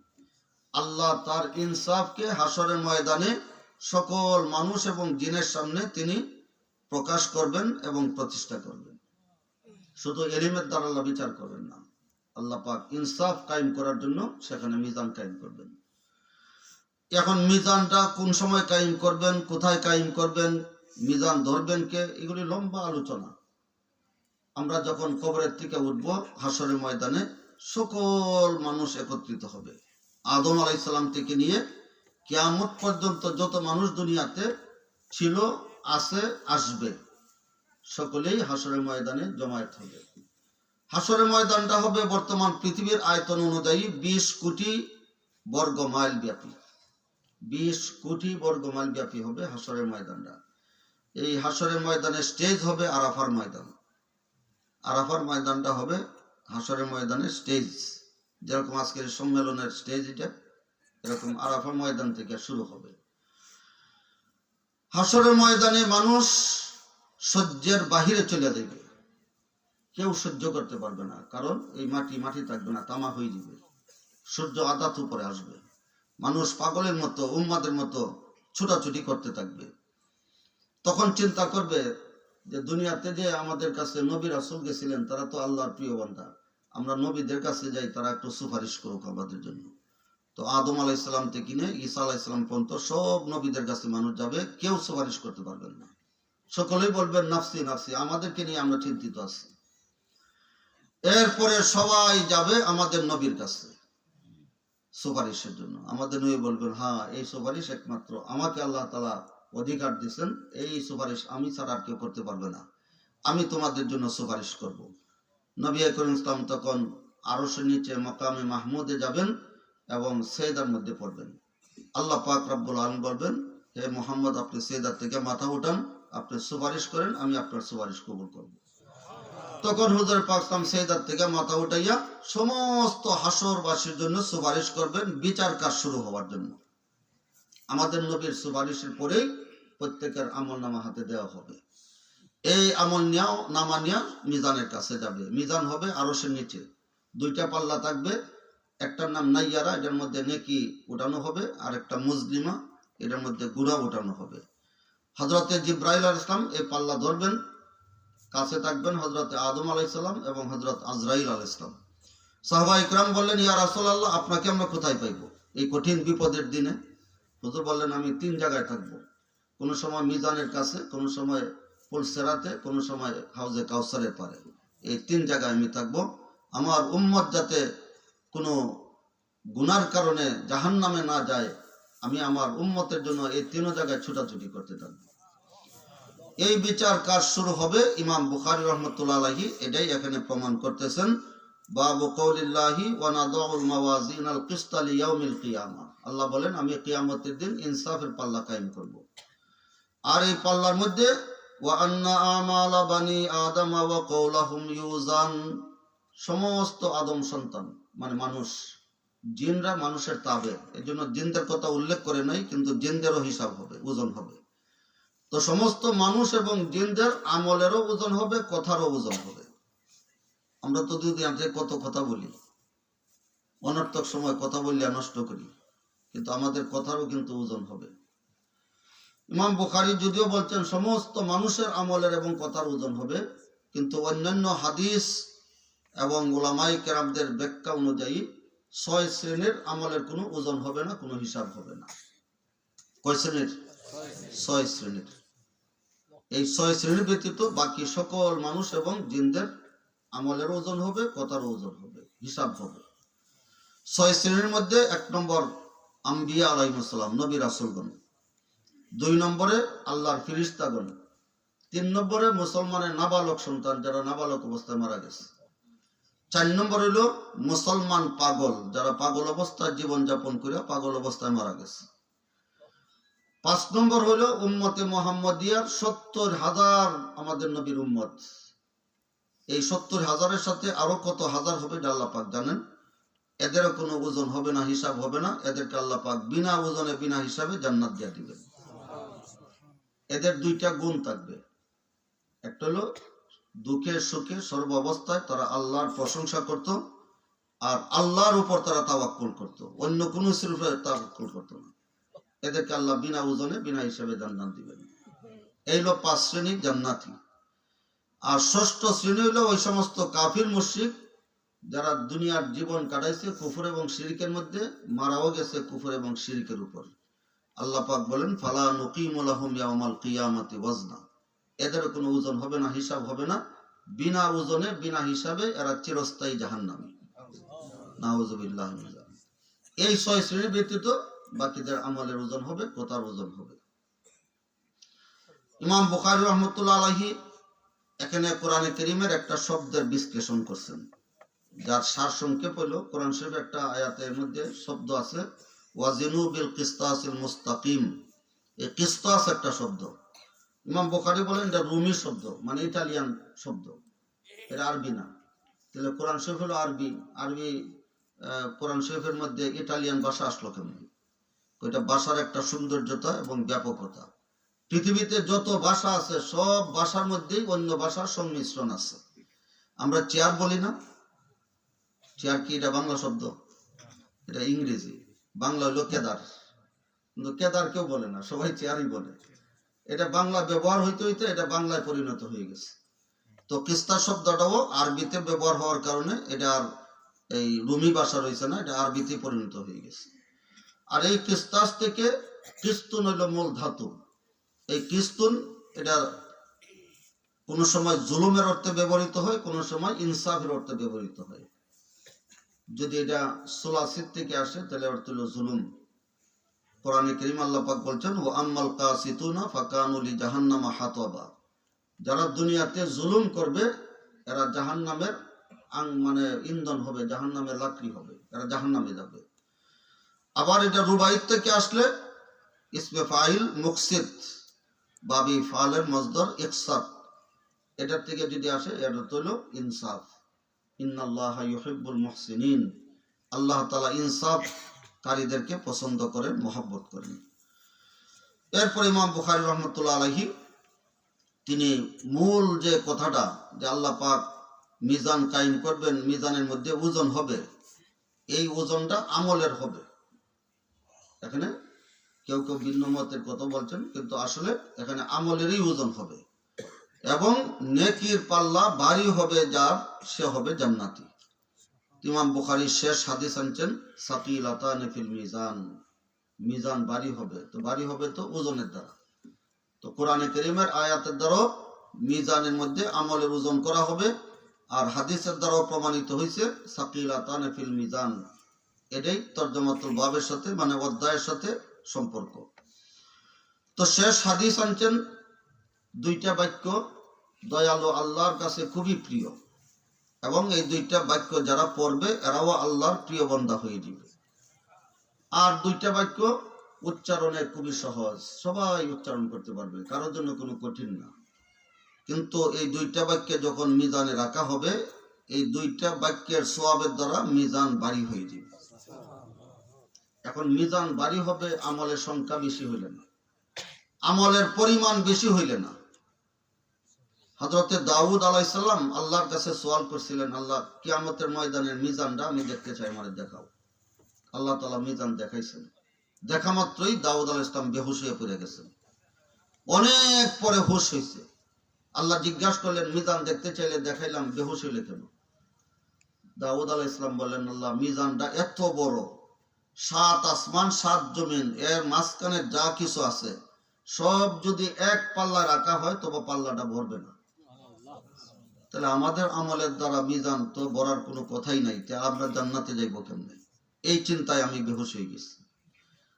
আল্লাহ তার ইনসাফকে হাসরের ময়দানে সকল মানুষ এবং জিনের সামনে তিনি প্রকাশ করবেন এবং প্রতিষ্ঠা করবেন। শুধু ইলমের দ্বারা আল্লাহ বিচার করবেন না, আল্লাহ পাক ইনসাফ কায়েম করার জন্য সেখানে মিজান কায়েম করবেন। এখন মিজানটা কোন সময় কায়েম করবেন, কোথায় কায়েম করবেন, মিজান ধরবেন কে, এগুলি লম্বা আলোচনা। আমরা যখন কবরের থেকে উঠব হাসরের ময়দানে সকল মানুষ একত্রিত হবে। আদম আলাইহিস সালাম থেকে নিয়ে কিয়ামত পর্যন্ত যত মানুষ দুনিয়াতে ছিল, আছে, আসবে, সকলেই হাসরের ময়দানে জমায়েত হবে। হাসরের ময়দানটা হবে বর্তমান পৃথিবীর আয়তন অনুযায়ী 20 কোটি বর্গ মাইল ব্যাপী। 20 কোটি বর্গ মাইল ব্যাপী হবে হাসরের ময়দানটা। এই হাসরের ময়দানের স্টেজ হবে আরাফার ময়দান। আরাফার ময়দানটা হবে হাসরের ময়দানের স্টেজ। যেরকম আজকের সম্মেলনের স্টেজ এটা, এরকম আরাফার ময়দান থেকে শুরু হবে। হাসরের ময়দানে মানুষ সহ্যের বাহিরে চলে যাবে, কেউ সহ্য করতে পারবে না, কারণ এই মাটি থাকবে না, তামা হয়ে যাবে, সূর্য আদাত উপরে আসবে, মানুষ পাগলের মতো উম্মাদের মতো ছুটাছুটি করতে থাকবে। তখন চিন্তা করবে যে দুনিয়াতে যে আমাদের কাছে নবী রাসূল গেছিলেন, তারা তো আল্লাহর প্রিয় বান্দা, আমরা নবীদের কাছে যাই, তারা একটু সুপারিশ করুক আমাদের জন্য। তো আদম আলাইহিস সালাম থেকে নিয়ে ঈসা আলাইহিস সালাম পর্যন্ত সব নবীদের কাছে মানুষ যাবে, কেউ সুপারিশ করতে পারবেন না। সকলেই বলবেন নাফসি নাফসি, আমাদেরকে নিয়ে আমরা চিন্তিত আছি। এরপরে সবাই যাবে আমাদের নবীর কাছে সুপারিশের জন্য। আমাদের নবী বলবেন, হ্যাঁ, এই সুপারিশ একমাত্র আমাকে আল্লাহ তাআলা অধিকার দিয়েছেন, এই সুপারিশ আমি ছাড়া আর কেউ করতে পারবে না, আমি তোমাদের জন্য সুপারিশ করব। নবী করিম ইসলাম তখন আরশের নিচে মাকামে মাহমুদে যাবেন এবং সেজদার মধ্যে পড়বেন। আল্লাহ পাক রব্বুল আলামিন বলবেন, হে মুহাম্মদ, আপনি সেজদা থেকে মাথা উঠান, আপনি সুপারিশ করেন, আমি আপনার সুপারিশ কবুল করব। তখন হুজুর পাক সাল্লাল্লাহু আলাইহি সেজদা থেকে মাথা উঠাইয়া সমস্ত হাসরবাসীর জন্য সুপারিশ করবেন, বিচার কাজ শুরু হওয়ার জন্য। আমাদের নবীর সুপারিশের পরেই প্রত্যেকের আমলনামা হাতে দেওয়া হবে। এই আমলনামা নিয়ে মিজানের কাছে যাবে। মিজান হবে আরশের নিচে, দুইটা পাল্লা থাকবে, একটার নাম নাইয়ারা, এটার মধ্যে নেকি উঠানো হবে, আর একটা মুজলিমা, এটার মধ্যে গুনাহ উঠানো হবে। হযরতে জিবরাইল আলাইহিস সালাম এই পাল্লা ধরবেন, কাছে থাকবেন হযরতে আদম আলাইহিস সালাম এবং হযরত আজরাইল আলাইহিস সালাম। সাহাবায়ে কিরাম বললেন, ইয়া রাসূলুল্লাহ, আপনাকে আমরা কোথায় পাইব এই কঠিন বিপদের দিনে? হুজুর বললেন, আমি 3 জায়গায় থাকব। কোন সময় মিজানের কাছে, কোন সময় পুল সিরাতে, কোন সময় হাউজে কাউসারের পারে। এই 3 জায়গায় আমি থাকব। আমার উম্মত যাতে কোনো গুনার কারণে জাহান্নামে না যায়, আমি আমার উম্মতের জন্য এই 3 জায়গায় ছুটাছুটি করতে থাকব। এই বিচার কাজ শুরু হবে। ইমাম বুখারী রাহমাতুল্লাহি আলাইহি এটাই এখানে প্রমাণ করতেছেন। বাবু কওলিল্লাহি ওয়া নাদাউল মাওয়াজিনাল কিসতা লিয়াউমিল কিয়ামা। আল্লাহ বলেন, আমি কিয়ামতের দিন ইনসাফের পাল্লা কায়েম করব। আর এই পাল্লার মধ্যে ওয়া আন্না আমালা বানি আদম ওয়া কওলাহুম ইউজান, সমস্ত আদম সন্তান মানে মানুষ, জিনরা মানুষের তাবে, এজন্য জিনদের কথা উল্লেখ করে নাই, কিন্তু জিনদেরও হিসাব হবে, ওজন হবে। তো সমস্ত মানুষ এবং জিনদের আমলেরও ওজন হবে, কথারও ওজন হবে। আমরা তো দুনিয়াতে কত কথা বলি, অনর্থক সময় কথা বললে নষ্ট করি, কিন্তু আমাদের কথারও কিন্তু ওজন হবে। ইমাম বুখারী যদিও বলছেন সমস্ত মানুষের আমলের এবং কথার ওজন হবে, কিন্তু অন্যান্য হাদিস এবং উলামায়ে কেরামদের ব্যাখ্যা অনুযায়ী 6 শ্রেণীর আমলের কোনো ওজন হবে না, কোনো হিসাব হবে না। কয় শ্রেণীর? 6 শ্রেণীর। এই 6 শ্রেণীর ব্যতীত বাকি সকল মানুষ এবং জিনদের আমলের ওজন হবে, কথার ওজন হবে, হিসাব হবে। 6 শ্রেণীর মধ্যে 1 নম্বর আম্বিয়া আলাইহিস সালাম, নবী রাসূলগণ। 2 নম্বরে আল্লাহর ফেরেশতাগণ। 3 নম্বরে মুসলমানের নাবালক সন্তান, যারা নাবালক অবস্থায় মারা গেছে। 4 নম্বর হলো মুসলমান পাগল, যারা পাগল অবস্থায় জীবন যাপন করে পাগল অবস্থায় মারা গেছে। 5 নম্বর হলো উম্মতে মুহাম্মাদিয়ার 70,000 আমাদের নবীর উম্মত। এই 70,000-এর সাথে আরো কত হাজার হবে আল্লাহ পাক জানেন। এদেরও কোনো ওজন হবে না, হিসাব হবে না। এদেরকে আল্লাহ পাক বিনা ওজনে বিনা হিসাবে জান্নাত দিয়ে দিবেন। এদের 2টা গুণ থাকবে। একটা হলো দুঃখে সুখে সর্ব অবস্থায় তারা আল্লাহর প্রশংসা করত, আর আল্লাহর উপর তারা তাওয়াক্কুল করত, অন্য কোনো কিছুর উপরে তাওয়াক্কুল করত না। এদেরকে আল্লাহ বিনা ওজনে বিনা হিসাবে জান্নাত দিবেন। এই হলো 5 শ্রেণী জান্নাতি। আর 6ষ্ঠ শ্রেণী হলো ওই সমস্ত কাফির মুশরিক যারা দুনিয়ার জীবন কাটাইছে কুফর এবং শিরকের মধ্যে, মারাও গেছে কুফর এবং শিরকের উপর। আল্লাহ পাক বলেন ফালা নুকিমু লাহুম ইয়াউমাল কিয়ামাতি ওয়াজনা, এদের কোনো ওজন হবে না, হিসাব হবে না, বিনা ওজনে বিনা হিসাবে এরা চিরস্থায়ী জাহান্নামী। নাউযুবিল্লাহি মিন যালিক। এই 6 শ্রেণী ব্যতীত বাকিদের আমলের ওজন হবে, কথার ওজন হবে। ইমাম বুখারী রাহমাতুল্লাহ আলাইহি এখানে কোরআনে কারীমের একটা শব্দের বিশ্লেষণ করছেন, যার সারসংক্ষেপ হলো কোরআন শরীফের একটা আয়াতের মধ্যে শব্দ আছে ওয়াজিনু বিল কিসতাসিল মুস্তাকিম। এই কিসতাস একটা শব্দ, ইমাম বুখারী বলেন এটা রুমি শব্দ, মানে ইতালিয়ান শব্দ, এটা আরবি না। তাহলে কোরআন শরীফ হলো আরবি, কোরআন শরীফের মধ্যে ইটালিয়ান ভাষা আসলো কেমন? ওইটা ভাষার একটা সৌন্দর্যতা এবং ব্যাপকতা। পৃথিবীতে যত ভাষা আছে সব ভাষার মধ্যেই অন্য ভাষার সংমিশ্রণ আছে। আমরা চেয়ার বলি না, চেয়ার কি এটা বাংলা শব্দ? এটা ইংরেজি, বাংলা হলো কেদার, কিন্তু কেদার কেউ বলে না, সবাই চেয়ারই বলে। এটা বাংলা ব্যবহার হইতে হইতে এটা বাংলায় পরিণত হয়ে গেছে। তো কিস্তাস শব্দটাও আরবিতে ব্যবহার হওয়ার কারণে এটা আর এই রুমি ভাষা রয়েছে না, এটা আরবিতে পরিণত হয়ে গেছে। আর এই কিস্তাস থেকে কিস্তুন হইল মূল ধাতু। এই কিস্তুন এটা কোন সময় জুলুমের অর্থে ব্যবহৃত হয়, কোন সময় ইনসাফের অর্থে ব্যবহৃত হয়। যদি এটা সুলাসিদ থেকে আসে তাহলে অর্থ হলো জুলুম। কোরআনে কারীম আল্লাহ পাক বলছেন ওয়া আম্মাল কাসিতুনা ফাকানু লি জাহান্নামা হাতাবা, যারা দুনিয়াতে জুলুম করবে এরা জাহান্নামের মানে ইন্ধন হবে, জাহান্নামের লাকড়ি হবে, এরা জাহান্নামে যাবে। আবার এটা রুবাইত থেকে আসলে ইসমে ফাইল মুকসিদ, বাবি ফালের মজদর ইকসাদ, এটার থেকে যদি আসে এটা হলো ইনসাফ। ইন্নাল্লাহা ইউহিব্বুল মুহসিনিন, আল্লাহ তাআলা ইনসাফকারীদেরকে পছন্দ করেন, মহব্বত করেন। এরপর ইমাম বুখারী রাহমাতুল্লাহ আলাইহি তিনি মূল যে কথাটা যে আল্লাহ পাক মিজান কায়েম করবেন, মিজানের মধ্যে ওজন হবে, এই ওজনটা আমলের হবে। এখানে কেউ কেউ ভিন্ন মতের কথা বলছেন, কিন্তু আসলে এখানে আমলেরই ওজন হবে এবং নেকির পাল্লা ভারী হবে, যার সে হবে জান্নাতি। ইমাম বুখারী শেষ হাদিস আনছেন সাকিলাতান ফিল মিজান, মিজান ভারী হবে। তো ভারী হবে তো ওজনের দ্বারা, তো কোরআনে কারীমের আয়াতের দ্বারা মিজানের মধ্যে আমলের ওজন করা হবে, আর হাদিসের দ্বারাও প্রমাণিত হয়েছে সাকিলাতান ফিল মিজান। এটাই তরজমাতুল বাবের সাথে মানে অধ্যায়ের সাথে সম্পর্ক। তো শেষ হাদিস আনছেন দুইটা বাক্য দয়ালু আল্লাহর কাছে খুবই প্রিয়, এবং এই দুইটা বাক্য যারা পড়বে এরাও আল্লাহর প্রিয় বান্দা হয়ে যাবে। আর দুইটা বাক্য উচ্চারণে খুবই সহজ, সবাই উচ্চারণ করতে পারবে, কারোর জন্য কোনো কঠিন না। কিন্তু এই দুইটা বাক্যে যখন মিজানে রাখা হবে, এই দুইটা বাক্যের সওয়াবের দ্বারা মিজান ভারী হয়ে যাবে। এখন মিজান ভারী হবে আমলের সংখ্যা বেশি হইলে না, আমলের পরিমাণ বেশি হইলে না। হযরতে দাউদ আলাইহিস সালাম আল্লাহর কাছে সওয়াল করছিলেন, আল্লাহ কিয়ামতের ময়দানের মিজানটা আমি দেখতে চাই, আমারে দেখাও। আল্লাহ তাআলা মিজান দেখাইছেন। দেখা মাত্রই দাউদ আলাইহিস সালাম বেহুশ হয়ে পড়ে গেছেন। অনেক পরে হুশ হয়েছে। আল্লাহ জিজ্ঞাসা করলেন, মিজান দেখতে চাইলে দেখাইলাম, বেহুশ হইলে কেন? দাউদ আলাইহিস সালাম বললেন, আল্লাহ মিজানটা এত বড়, 7 আসমান 7 জমিন, এর মাঝখানে যা কিছু আছে সব যদি এক পাল্লা রাখা হয় তবে পাল্লাটা ভরবে না। তাহলে আমাদের আমলের দ্বারা মিজান তো ভরার কোনো কথাই নাই, তাহলে আমরা জান্নাতে যাইব কেমনে? এই চিন্তায় আমি বেহুশ হয়ে গেছি।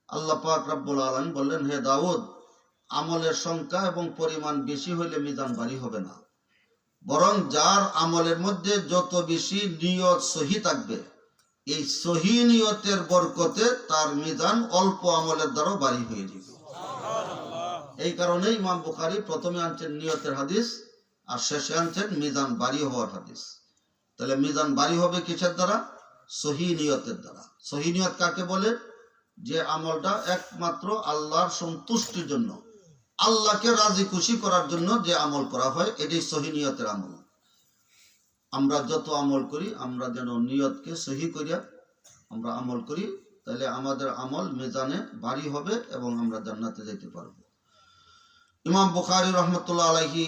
আল্লাহ পাক রব্বুল আলামিন বললেন, হে দাউদ, আমলের সংখ্যা এবং পরিমাণ বেশি হইলে মিজান ভারী হবে না, বরং যার আমলের মধ্যে যত বেশি নিয়ত সহি থাকবে, এই সহি নিয়তের বরকতে তার মিজান অল্প আমলের দ্বারা ভারী হয়ে যাবে। এই কারণে ইমাম বুখারী প্রথমে আনছেন নিয়তের হাদিস, আর শেষে আনছেন মিজান ভারী হওয়ার হাদিস। তাহলে মিজান ভারী হবে কিসের দ্বারা? সহি নিয়তের দ্বারা। সহি নিয়ত কাকে বলে? যে আমলটা একমাত্র আল্লাহর সন্তুষ্টির জন্য, আল্লাহকে রাজি খুশি করার জন্য যে আমল করা হয়, এটাই সহি নিয়তের আমল। আমরা যত আমল করি, আমরা যেন নিয়তকে সহি করিয়া আমরা আমল করি, তাহলে আমাদের আমল মিজানে ভারী হবে এবং আমরা জান্নাতে যেতে পারব। ইমাম বুখারী রাহমাতুল্লাহ আলাইহি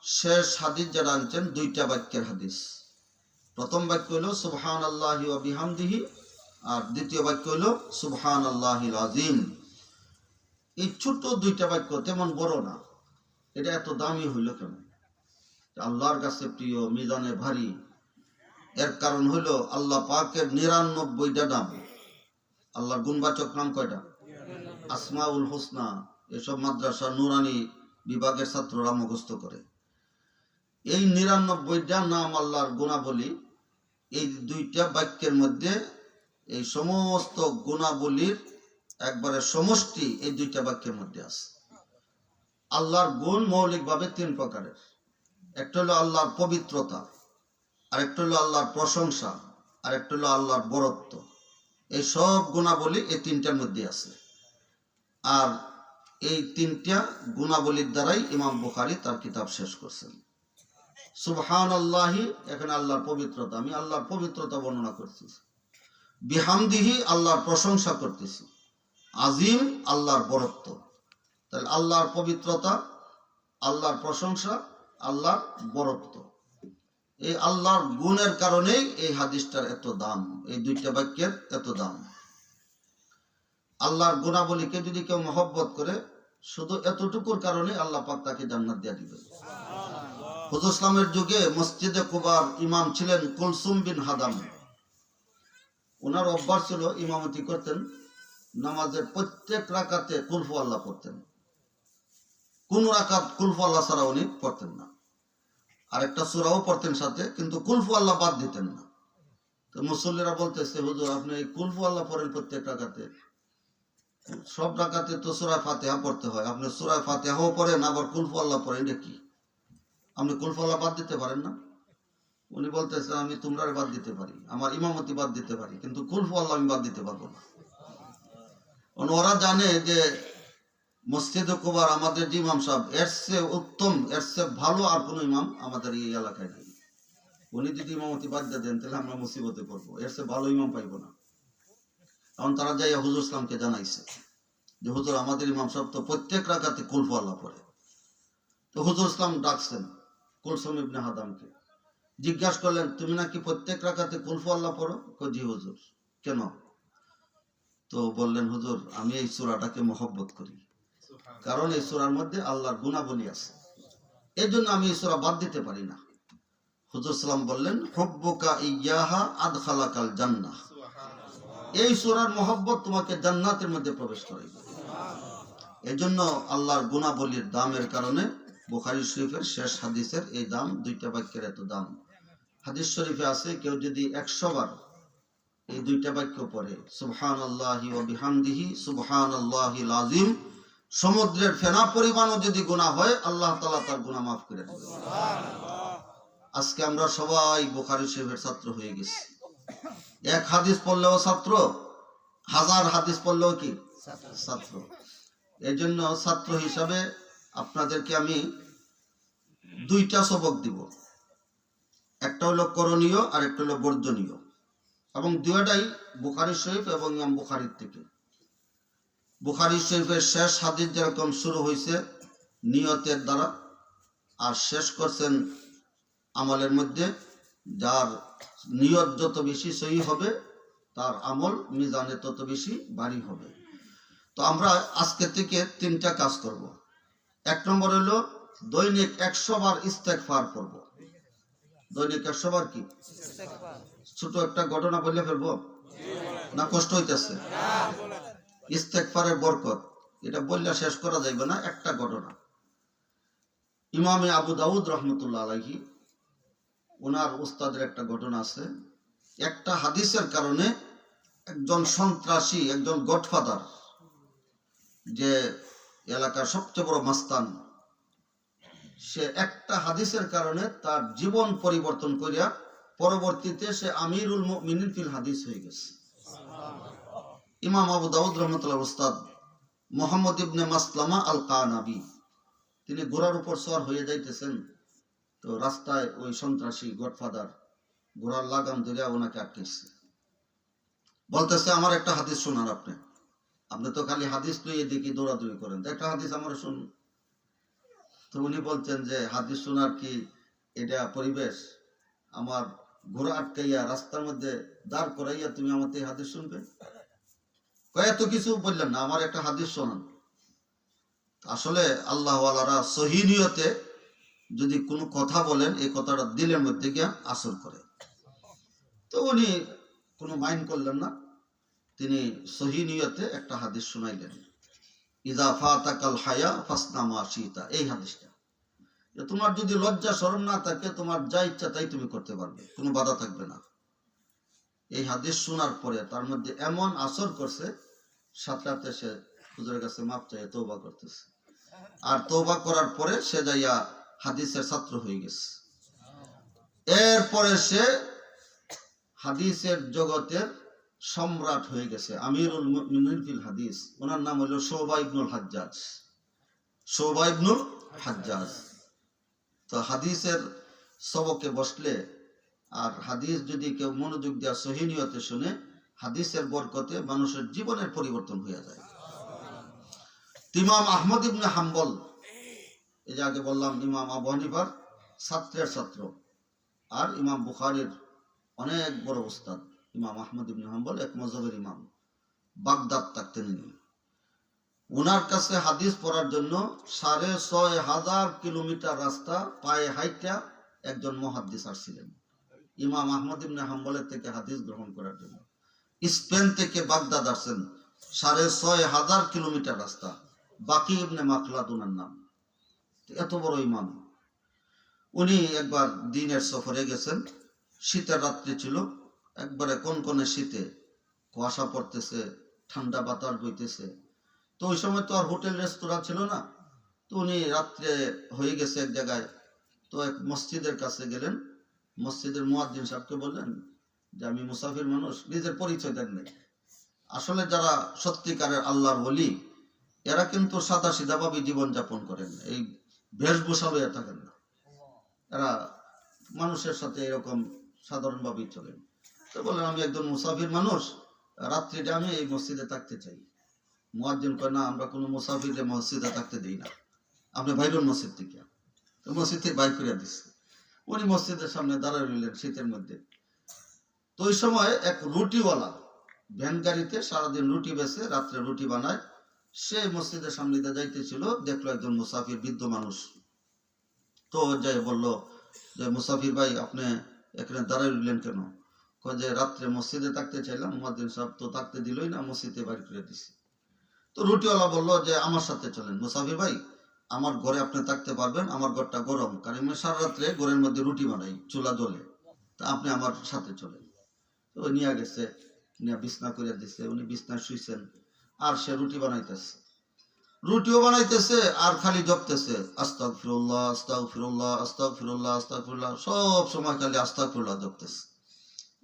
শেষ হাদিস যেটা আনছেন দুইটা বাক্যের হাদিস। প্রথম বাক্য হলো সুবহানাল্লাহি ওয়া বিহামদিহি, আর দ্বিতীয় বাক্য হলো সুবহানাল্লাহিল আযীম। এই ছোট্ট দুইটা বাক্য তেমন বড় না, এটা এত দামি হইল কেন? আল্লাহর কাছে প্রিয়, মিজানে ভারী। এর কারণ হইল আল্লাহ পাকের ৯৯টা নাম। আল্লাহর গুণবাচক নাম কয়টা? আসমাউল হোসনা। এসব মাদ্রাসা নুরানি বিভাগের ছাত্ররা মুখস্থ করে। এই ৯৯টা নাম আল্লাহর গুণাবলী, এই দুইটা বাক্যের মধ্যে এই সমস্ত গুণাবলীর একবারে সমষ্টি এই দুইটা বাক্যের মধ্যে আছে। আল্লাহর গুণ মৌলিকভাবে ৩ প্রকারের। একটা হলো আল্লাহর পবিত্রতা, আরেকটা হলো আল্লাহর প্রশংসা, আরেকটা হলো আল্লাহর বরত্ব। এই সব গুণাবলী এই ৩টার মধ্যে আছে। আর এই ৩টা গুণাবলীর দ্বারাই ইমাম বুখারী তার কিতাব শেষ করছেন। সুবহানাল্লাহি, এখানে আল্লাহর পবিত্রতা, আমি আল্লাহর পবিত্রতা বর্ণনা করতেছি। বিহামদিহি, আল্লাহর প্রশংসা করতেছি। আজিম, আল্লাহর বরত্ব। তাহলে আল্লাহর পবিত্রতা, আল্লাহর প্রশংসা, আল্লাহর বরত্ব, এই আল্লাহর গুণের কারণেই এই হাদিসটার এত দাম, এই দুইটা বাক্যের এত দাম। আল্লাহর গুণাবলীকে যদি কেউ মহব্বত করে, শুধু এতটুকুর কারণে আল্লাহ পাক তাকে জান্নাত দিয়ে দিবে। হুজুর ইসলামের যুগে মসজিদে কুবার ইমাম ছিলেন কুলসুম বিন হাদাম। ওনার অভ্যাস ছিল ইমামতি করতেন, নামাজের প্রত্যেক রাকাতে কুলফু আল্লাহ পড়তেন। কোন রাকাত কুলফু আল্লাহ ছাড়া উনি পড়তেন না। আরেকটা সূরাও পড়তেন সাথে, কিন্তু কুলফু আল্লাহ বাদ দিতেন না। তো মুসল্লিরা বলতেছে, হুজুর আপনি এই কুলফু আল্লাহ পড়েন প্রত্যেক রাকাতে, সব রাকাতে তো সূরা ফাতিহা পড়তে হয়, আপনি সূরা ফাতিহাও পড়েন আবার কুলফু আল্লাহ পড়েন, এটা কি? আপনি কুলফু আল্লাহ বাদ দিতে পারেন না? উনি বলতেছেন, আমি তোমরা বাদ দিতে পারি, আমার ইমামতি বাদ দিতে পারি, কিন্তু কুলফু আল্লাহ আমি বাদ দিতে পারবো না। ওরা জানে যে মসজিদে কুবার আমাদের যে ইমাম সাহেব, এর চেয়ে উত্তম, এর চেয়ে ভালো আর কোনো ইমাম আমাদের এই এলাকায় নেই। উনি যদি ইমামতি বাদ দিয়ে দেন তাহলে আমরা মুসিবতে পড়বো, এর চেয়ে ভালো ইমাম পাইবো না। কারণ তারা যাই হুজুর ইসলামকে জানাইছে যে হুজুর আমাদের ইমাম সাহেব তো প্রত্যেক রাকাতে কুলফু আল্লাহ পড়ে। তো হুজুর ইসলাম ডাকছেন কুলসুম ইবনে হাদামকে, জিজ্ঞাসা করলেন, তুমি নাকি প্রত্যেক রাকাতে কুলফু আল্লাহ পড়ো? জি হুজুর। কেন? তো বললেন, হুজুর আমি এই সূরাটাকে মহব্বত করি, কারণ এই সূরার মধ্যে আল্লাহর গুণাবলী আছে, এই জন্য আমি এই সূরা বাদ দিতে পারি না। হুজুর সাল্লাম বললেন, হুব্বুকা ইয়াহা আদখালাকাল জান্নাহ, এই সূরার মহব্বত তোমাকে জান্নাতের মধ্যে প্রবেশ করাইবে। এই জন্য আল্লাহর গুণাবলীর দামের কারণে বুখারী শরীফের শেষ হাদিসের এই দাম, দুইটা বাক্যের এত দাম। হাদিস শরীফে আছে, কেউ যদি 100 বার এই দুইটা বাক্য পড়ে, সুবহানাল্লাহি ওয়া বিহামদিহি সুবহানাল্লাহিল আযীম, সমুদ্রের ফেনা পরিমাণও যদি গুনাহ হয়, আল্লাহ তাআলা তার গুনাহ মাফ করে দেন। আজকে আমরা সবাই বুখারী শরীফের ছাত্র হয়ে গেছি। এক হাদিস পড়লেও ছাত্র, 1000 হাদিস পড়লেও কি ছাত্র। এই জন্য ছাত্র হিসাবে আপনাদেরকে আমি 2টা সবক দিব, একটা হলো করণীয় আর একটা হলো বর্জনীয়, এবং দুইটাই বুখারী শরীফ এবং ইমাম বুখারীর থেকে। বুখারী শরীফের শেষ হাদিস যেরকম শুরু হয়েছে নিয়তের দ্বারা, আর শেষ করছেন আমলের মধ্যে। যার নিয়ত যত বেশি সহি হবে, তার আমল মিজানে তত বেশি ভারী হবে। তো আমরা আজকে থেকে 3টা কাজ করব। 1 নম্বর হলো দৈনিক 100 বার ইস্তেগফার করব। দৈনিক 100 বার কি? ছোট একটা ঘটনা বলে ফেলবো না? কষ্ট হইতেছে? ইস্তেগফারের বরকত, এটা বললে শেষ করা যাইবে না। একটা ঘটনা, ইমামে আবু দাউদ রহমতুল্লাহ আলাইহি, ওনার উস্তাদের একটা ঘটনা আছে। একটা হাদিসের কারণে একজন সন্ত্রাসী, একজন গডফাদার, যে এলাকার সবচেয়ে বড় মাস্তান, সে একটা হাদিসের কারণে তার জীবন পরিবর্তন করিয়া পরবর্তীতে সে আমিরুল মুমিনিন ফিল হাদিস হয়ে গেছে। ইমাম আবু দাউদ রহমতুল্লাহ উস্তাদ মুহাম্মদ ইবনে মাসলামা আল কানাবি, তিনি ঘোড়ার উপর সওয়ার হয়ে যাইতেছেন। তো রাস্তায় ওই সন্ত্রাসী গডফাদার ঘোড়ার লাগাম ধরে ওনাকে আটকেছে, বলতেছে, আমার একটা হাদিস শোনান। আপনি তো খালি হাদিস লইয়ে দেখি দৌড়াদৌড়ি করেন, একটা হাদিস আমার শুনুন। তো উনি বলছেন যে হাদিস শোনার কি এটা পরিবেশ? আমার ঘোড়া আটকাইয়া রাস্তার মধ্যে দাঁড় করাইয়া তুমি আমাকে হাদিস শুনবে? এত কিছু বললেন না, আমার একটা হাদিস শোনান। আসলে আল্লাহওয়ালারা সহি নিয়তে যদি কোনো কথা বলেন, এই কথাটা দিলের মধ্যে গিয়ে আসর করে। তো উনি কোনো মাইন্ড করলেন না, তিনি সহি নিয়তে একটা হাদিস শুনাইলেন, ইযা ফাতাকাল হায়া ফাসনা মা শিতা। এই হাদিসটা, যে তোমার যদি লজ্জা শরম না থাকে, তোমার যা ইচ্ছা তাই তুমি করতে পারবে, কোনো বাধা থাকবে না। এই হাদিস শোনার পরে তার মধ্যে এমন আসর করছে, সাথে সাথে সে হুজুরের কাছে মাপ চাইয়ে তওবা করতেছে। আর তওবা করার পরে সে যাইয়া হাদিসের ছাত্র হয়ে গেছে। এরপরে সে হাদিসের জগতের সম্রাট হয়ে গেছে, আমিরুল মুমিনিন ফিল হাদিস। ওনার নাম হলো শুবা ইবনুল হাজ্জাজ। শুবা ইবনুল হাজ্জাজ। তো হাদিসের সবকে বসলে আর হাদিস যদি কেউ মনোযোগ দেওয়া সহি নিয়তে শুনে, হাদিসের বরকতে মানুষের জীবনের পরিবর্তন হয়ে যায়। ইমাম আহমদ ইবনে হাম্বল, এই যে আগে বললাম ইমাম আবু হানিফার ছাত্রের ছাত্র, আর ইমাম বুখারীর অনেক বড় ওস্তাদ। ইমাম আহমদ ইবনে হাম্বল এক মযহাবের ইমাম, বাগদাদ থাকতেন ইনি। ওনার কাছে হাদিস পড়ার জন্য ৬৫০০ কিলোমিটার রাস্তা পায়ে হাইটা একজন মুহাদ্দিস আসছিলেন ইমাম আহমদ ইবনে হাম্বলের থেকে হাদিস গ্রহণ করার জন্য। স্পেন থেকে বাগদাদ আসছেন, ৬৫০০ কিলোমিটার রাস্তা। বাকি ইবনে মাখলাদ ওনার নাম। এত বড় ইমাম। উনি একবার দিনের সফরে গেছেন, শীতের রাত্রি ছিল, একবারে কনকনে শীতে, কুয়াশা পড়তেছে, ঠান্ডা বাতাস বইতেছে। তো ওই সময় তো আর হোটেল রেস্তোরাঁ ছিল না। তো উনি রাত্রে হয়ে গেছে এক জায়গায়, তো এক মসজিদের কাছে গেলেন। মসজিদের মুয়াজ্জিন সাহেবকে বললেন যে আমি মুসাফির মানুষ, নিজের পরিচয় দেন নাই। আসলে যারা সত্যিকারের আল্লাহর ওলি, এরা কিন্তু সাদা সিধা ভাবে জীবনযাপন করেন, এই বেশভূষা লইয়া থাকেন না। এরা মানুষের সাথে এরকম সাধারণভাবেই চলেন। তো বললেন আমি একজন মুসাফির মানুষ, রাত্রিটা আমি এই মসজিদে থাকতে চাই। মুয়াজ্জিন কয় না, আমরা কোনো মুসাফিরে মসজিদে থাকতে দিই না, আপনি বাইরের মসজিদ থেকে। তো মসজিদ থেকে বাইর করে দিচ্ছে। উনি মসজিদের সামনে দাঁড়ায় রইলেন শীতের মধ্যে। তো ওই সময় এক রুটিওয়ালা ভ্যান গাড়িতে সারাদিন রুটি বেচে, রাত্রে রুটি বানায়, সে মসজিদের সামনে দিয়ে যাইতেছিল, দেখলো একজন মুসাফির বৃদ্ধ মানুষ। তো যাই বলল যে মুসাফির ভাই, আপনি এখানে দাঁড়ায় রইলেন কেন? কয় যে রাত্রে মসজিদে থাকতে চাইলাম, মুয়াজ্জিন সাহেব তো থাকতে দিলই না, মসজিদে বাইর করে দিছে। তো রুটিওয়ালা বলল যে আমার সাথে চলেন মুসাফির ভাই, আমার ঘরে আপনি থাকতে পারবেন, আমার ঘরটা গরম, কারণ আমি সারা রাত্রে ঘরের মধ্যে রুটি বানাই, চুলা জ্বলে, তা আপনি আমার সাথে চলেন। তো নিয়ে গেছে, নিয়ে বিছনা করে দিচ্ছে, উনি বিছনায় শুইছেন, আর সে রুটি বানাইতেছে, রুটিও বানাইতেছে, আর খালি জপতেছে আস্তাগফিরুল্লাহ আস্তাগফিরুল্লাহ আস্তাগফিরুল্লাহ আস্তাগফিরুল্লাহ, সব সময় খালি আস্তাগফিরুল্লাহ জপতেছে।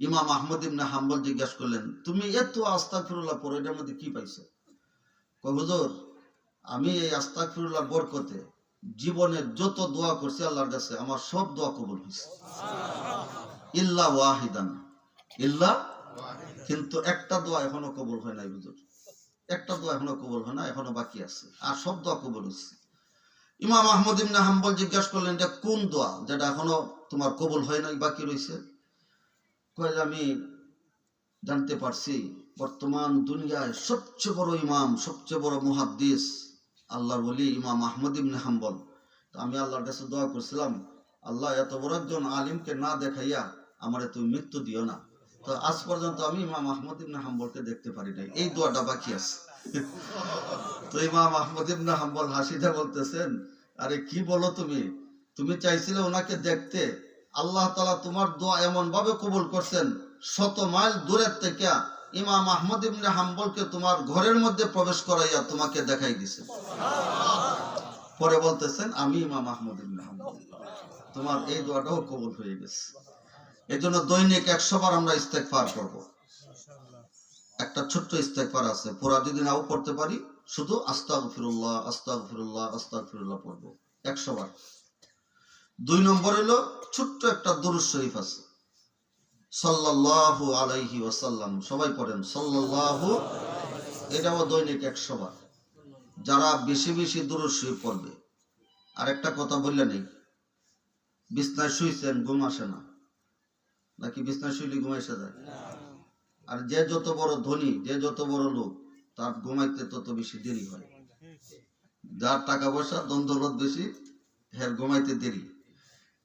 ইমাম আহমদ ইবনে হাম্বল জিজ্ঞাসা করলেন, তুমি এত আস্তাগফিরুল্লাহ পড়ো, এটার মধ্যে কি পাইছো? কয় হুজুর, আমি এই আস্তাগফিরুল্লাহর বরকতে জীবনের যত দোয়া করছি আল্লাহর কাছে, আমার সব দোয়া কবুল হয়েছে, ইল্লা ওয়াহিদান, ইল্লা, কিন্তু একটা দোয়া এখনো কবুল হয় নাই হুজুর, একটা দোয়া এখনো কবুল হয় না, এখনো বাকি আছে, আর সব দোয়া কবুল হচ্ছে। ইমাম আহমদ ইবনে হাম্বল জিজ্ঞাসা করলেন, এটা কোন দোয়া যেটা এখনো তোমার কবুল হয় নাই, বাকি রয়েছে? কয় আমি জানতে পারছি বর্তমান দুনিয়ায় সবচেয়ে বড় ইমাম, সবচেয়ে বড় মুহাদ্দিস, আল্লাহর ওলি ইমাম আহমদ ইবনে হাম্বল। তো আমি আল্লাহর কাছে দোয়া করছিলাম, আল্লাহ এত বড় একজন আলিমকে না দেখাইয়া আমারে তুমি মৃত্যু দিও না। তো আজ পর্যন্ত আমি ইমাম আহমদ ইবনে হাম্বলকে দেখতে পারি নাই, এই দোয়াটা বাকি আছে। তো ইমাম আহমদ ইবনে হাম্বল হাসিতে বলতেছেন, আরে কি বলো তুমি, তুমি চাইছিলে ওনাকে দেখতে, আল্লাহ তাআলা তোমার দোয়া এমন ভাবে কবুল করছেন, ১০০ মাইল দূরের থেকে ইমাম আহমদ ইবনে হাম্বলকে তোমার ঘরের মধ্যে প্রবেশ করাইয়া তোমাকে দেখাই দিছে। পরে বলতেছেন, আমি ইমাম আহমদ ইবনে হাম্বল, তোমার এই দোয়াটাও কবুল হয়ে গেছে। এজন্য দৈনিক ১০০ বার আমরা ইস্তেগফার করব। একটা ছোট্ট ইস্তেগফার আছে, পুরা যদি নাও পড়তে পারি, শুধু আস্তাগফিরুল্লাহ আস্তাগফিরুল্লাহ আস্তাগফিরুল্লাহ পড়বো ১০০ বার। ২ নম্বর হলো ছোট্ট একটা দুরূদ শরীফ আছে, সাল্লাল্লাহু আলাইহি ওয়াসাল্লাম, সবাই পড়েন সাল্লাল্লাহু, এটাও দৈনিক ১০০ বার। যারা বেশি বেশি দুরূদ শরীফ পড়বে, আর একটা কথা বললে নেই, বিছনায় শুইছেন, ঘুম আসে না নাকি? বিছনায় শুইলে ঘুম এসে যায়? আর যে যত বড় ধনী, যে যত বড় লোক, তার ঘুমাইতে তত বেশি দেরি হয়। যার টাকা পয়সা দ্বন্দ্বলত বেশি, হের ঘুমাইতে দেরি।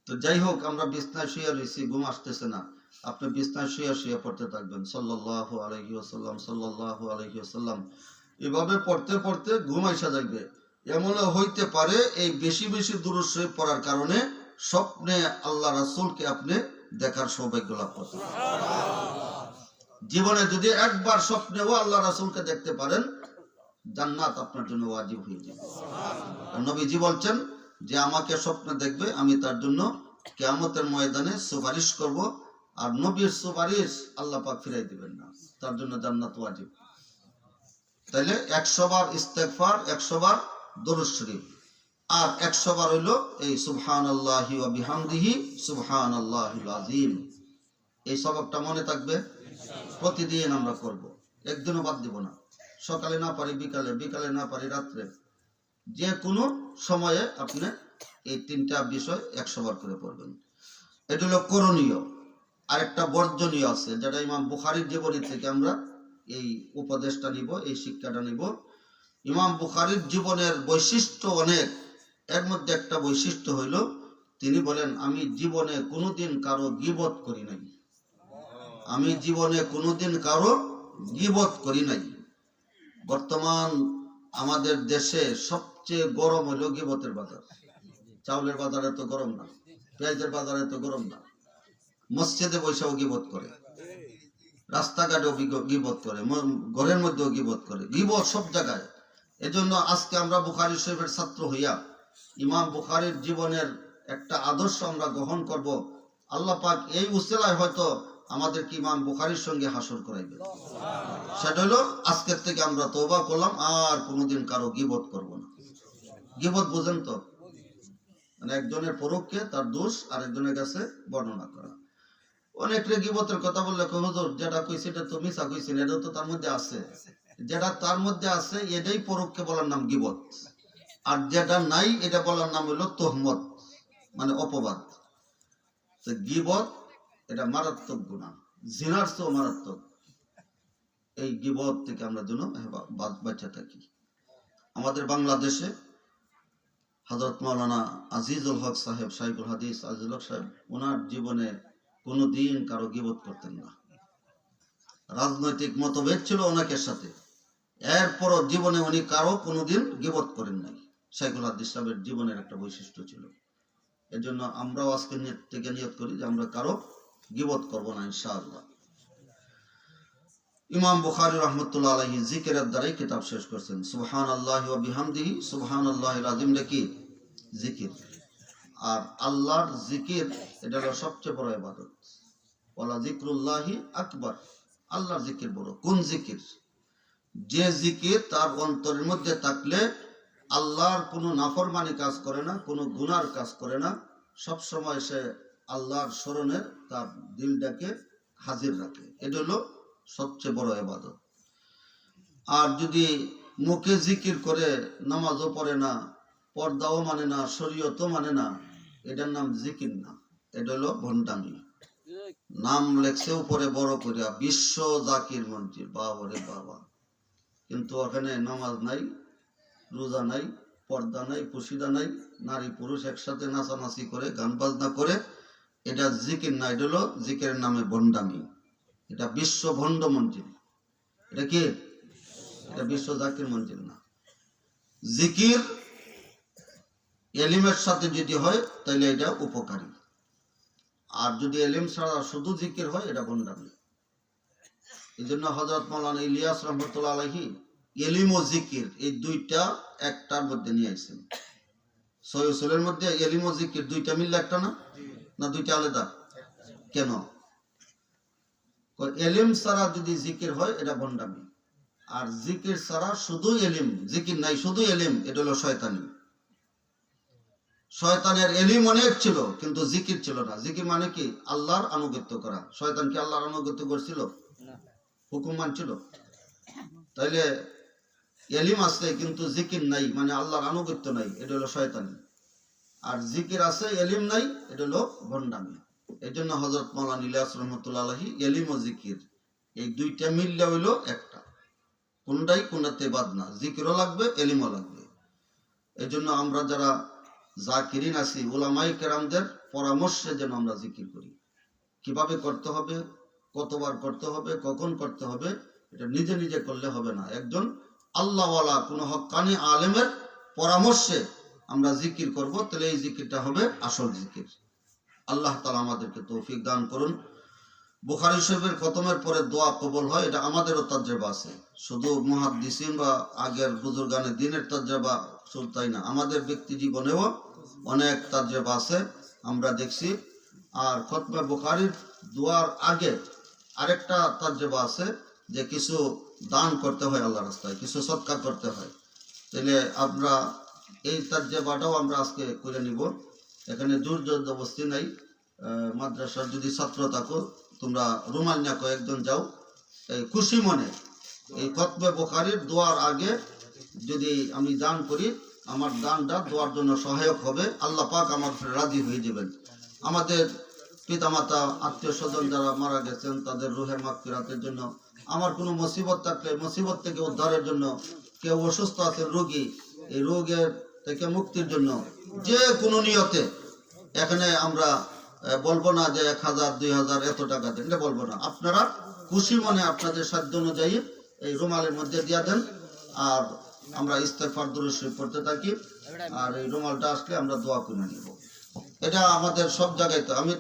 তো যাই হোক, আমরা বিছনায় শুয়ে রয়েছি, ঘুম আসতেছে না, আপনি বিছনায় শুয়ে শুয়ে পড়তে থাকবেন সাল্লাল্লাহু আলাইহি ওয়াসাল্লাম সাল্লাল্লাহু আলাইহি ওয়াসাল্লাম। এভাবে পড়তে পড়তে ঘুম আইসা যাবে। এমনও হইতে পারে এই বেশি বেশি দুরূদ শরীফ পড়ার কারণে স্বপ্নে আল্লাহ রাসূলকে আপনি দেখার সৌভাগ্য লাভ করতে পারেন। জীবনে যদি একবার স্বপ্নেও আল্লাহ রাসূলকে দেখতে পারেন, জান্নাত আপনার জন্য ওয়াজিব হয়ে যাবে। আর নবীজি বলছেন যে আমাকে স্বপ্নে দেখবে, আমি তার জন্য কিয়ামতের ময়দানে সুপারিশ করব, আর নবীর সুপারিশ আল্লাহ পাক ফিরাই দিবেন না, তার জন্য জান্নাত ওয়াজিব। তাইলে 100 বার ইস্তেগফার, 100 বার দরুদ শরীফ, আর 100 বার হইল এই সুবহানাল্লাহি ওয়া বিহামদিহি সুবহানাল্লাহিল আযীম। এই সবকটা মনে থাকবে, প্রতিদিন আমরা করব, একদিনও বাদ দিব না। সকালে না পারি বিকালে, বিকালে না পারি রাত্রে, যে কোনো সময়ে আপনি এই 3টা বিষয় 100 বার করে পড়বেন। এটা হলো করণীয়। আরেকটা বর্জনীয় আছে, যেটা ইমাম বুখারীর জীবনী থেকে আমরা এই উপদেশটা নিব, এই শিক্ষাটা নিব। ইমাম বুখারীর জীবনের বৈশিষ্ট্য অনেক, এর মধ্যে একটা বৈশিষ্ট্য হইল তিনি বলেন, আমি জীবনে কোনোদিন কারো গীবত করি নাই। আমি জীবনে কোনোদিন কারো গীবত করি নাই। বর্তমান আমাদের দেশে সবচেয়ে গরম হইল গীবতের বাজার। চাউলের বাজারে তো গরম না, পেঁয়াজের বাজারে তো গরম না, মসজিদে বৈশাও গীবত করে, রাস্তাঘাটেও গীবত করে, ঘরের মধ্যেও গীবত করে, গীবত সব জায়গায়। এজন্য আজকে আমরা বুখারী শরীফের ছাত্র হইয়া ইমাম বুখারীর জীবনের একটা আদর্শ আমরা গ্রহণ করব। আল্লাহ পাক এই উসিলায় হয়তো আমাদেরকে ইমাম বুখারীর সঙ্গে হাসর করাইবে। সেটা হলো আজকের থেকে আমরা তওবা করলাম, আর কোনোদিন কারো গীবত করব না। গীবত বুঝেন তো, মানে একজনের পরোক্ষে তার দোষ আরেকজনের কাছে বর্ণনা করা। অনেকে গীবতের কথা বললে হুজুর যেটা কইছে এটা তো মিছা কইছেন, এটা তো তার মধ্যে আছে। যেটা তার মধ্যে আছে এটাই পরোক্ষে বলার নাম গীবত, আর যেটা নাই এটা বলার নাম হলো তোহমত, মানে অপবাদ। তো গীবত এটা মারাত্মক গুনাহ, জিনার চেয়েও মারাত্মক। এই গীবত থেকে আমরা যেন বাঁচা থাকি। আমাদের বাংলাদেশে হযরত মাওলানা আজিজুল হক সাহেব, শাইখুল হাদিস আজিজুল হক সাহেব, ওনার জীবনে কোনোদিন কারো গীবত করতেন না। রাজনৈতিক মতভেদ ছিল অনেকের সাথে, এরপরও জীবনে উনি কারো কোনোদিন গীবত করেন নাই। শাইখুল হাদিস সাহেবের জীবনের একটা বৈশিষ্ট্য ছিল। এজন্য আমরাও আজকে থেকে নিয়ত করি যে আমরা কারো গীবত করব না ইনশাআল্লাহ। ইমাম বুখারী রাহমাতুল্লাহ আলাইহি জিকিরের দ্বারাই কিতাব শেষ করছেন। সুবহানাল্লাহি ওয়া বিহামদিহি সুবহানাল্লাহিল আযীম কি জিকির। আর আল্লাহর জিকির এটা হলো সবচেয়ে বড় ইবাদত। ওয়ালা যিকরুল্লাহি আকবার, আল্লাহর জিকির বড়। কোন জিকির? যে জিকির তার অন্তরের মধ্যে থাকলে আল্লাহর কোনো নাফরমানি কাজ করে না, কোনো গুনার কাজ করে না, সব সময় সে আল্লাহর স্মরণে তার দিলটাকে হাজির রাখে। এটা হলো সবচেয়ে বড় ইবাদত। আর যদি মুখে জিকির করে, নামাজও পড়ে না, পর্দাও মানে না, শরীয়তও মানে না, এটার নাম জিকির না, এটা হলো ভণ্ডামি। নাম লেখছে উপরে বড় করে বিশ্ব জাকির মঞ্জিল, বাবারে বাবা, কিন্তু ওখানে নামাজ নাই, রোজা নাই, পর্দা নাই, পুশিদা নাই, নারী পুরুষ একসাথে নাচানাচি করে, গান বাজনা করে, এটা জিকির না, এটা হলো জিকিরের নামে ভণ্ডামি। এটা বিশ্ব ভণ্ড মঞ্জিল। এটা কি? এটা বিশ্ব জাকির মঞ্জিল না। জিকির এলিমের সাথে যদি হয় তাহলে এটা উপকারী, আর যদি এলিম ছাড়া শুধু জিকির হয় এটা ভণ্ডামি। এই জন্য হযরত মাওলানা ইলিয়াস রহমতুল্লাহ আলাইহি এলিম ও জিকির এই দুইটা একটার মধ্যে নিয়ে আসছেন। সহিহ উসুলের মধ্যে এলিম ও জিকির দুইটা মিললে একটা না, না দুইটা আলাদা? কেন? এলিম ছাড়া যদি জিকির হয় এটা ভণ্ডামি, আর জিকির ছাড়া শুধু এলিম, জিকির নাই শুধু এলিম, এটা হলো শয়তানি। শয়তানের এলিম অনেক ছিল কিন্তু জিকির ছিল না। জিকির মানে কি? আল্লাহর আনুগত্য করা। শয়তান কি আল্লাহর আনুগত্য করছিল? হুকুম মানছিল? তাইলে এলিম আছে কিন্তু জিকির নাই, মানে আল্লাহর আনুগত্য নাই, এটা হলো শয়তানি। আর জিকির আছে এলিম নাই, এটা হলো ভণ্ডামি। এই জন্য হযরত মাওলানা ইলিয়াস রহমতুল্লাহ আলাইহি এলিম ও জিকির এই দুইটা মিললে হইলো একটা, কোনটাই কোনটাতে বাদ না। জিকিরও লাগবে, এলিমও লাগবে। এই জন্য আমরা যারা জাকিরিন আছি, উলামায়ে কেরামদের পরামর্শে যেন আমরা জিকির করি। কিভাবে করতে হবে, কতবার করতে হবে, কখন করতে হবে, এটা নিজে নিজে করলে হবে না। একজন আল্লাহওয়ালা কোনো হক্কানি আলেমের পরামর্শে আমরা জিকির করব, তাহলে এই জিকিরটা হবে আসল জিকির। আল্লাহ তাআলা আমাদেরকে তৌফিক দান করুন। বুখারী শরীফের খতমের পরে দোয়া কবুল হয়, এটা আমাদেরও তাজরিবা আছে। শুধু মুহাদ্দিসিন বা আগের বুজুর্গানের দিনের তাজরিবা শুধু তাই না, আমাদের ব্যক্তি জীবনেও অনেক তাজরিবা আছে, আমরা দেখছি। আর খতমে বুখারীর দোয়ার আগে আরেকটা তাজরিবা আছে যে কিছু দান করতে হয় আল্লাহর রাস্তায়, কিছু সদকা করতে হয়। তাহলে আমরা এই তাজরিবাটাও আমরা আজকে করে নিব। এখানে জোর জবরদস্তি নাই। মাদ্রাসার যদি ছাত্র থাকো, তোমরা রুমাল নিয়ে কয়েকজন যাও, এই খুশি মনে এই খতমে বুখারীর দোয়ার আগে যদি আমি দান করি, আমার দানটা দোয়ার জন্য সহায়ক হবে, আল্লাহ পাক আমার উপরে রাজি হয়ে যাবেন। আমাদের পিতামাতা, আত্মীয় স্বজন যারা মারা গেছেন, তাদের রুহের মাগফিরাতের জন্য, আমার কোনো মুসিবত থাকলে মুসিবত থেকে উদ্ধারের জন্য, কেউ অসুস্থ আছে রোগী, এই রোগের থেকে মুক্তির জন্য, যে কোনো নিয়তে এখানে আমরা বলবো না যে 1000 2000 এত টাকা দেন, এটা বলবো না। আপনারা খুশি মনে আপনাদের সাধ্য অনুযায়ী এই রুমালের মধ্যে দিয়ে দেন, আর আমরা ইস্তেগফার দুরূদ শরীফ পড়তে থাকি, আর এই রুমালটা আসলে আমরা দোয়া করে নিব। এটা আমাদের সব জায়গায় তো আমি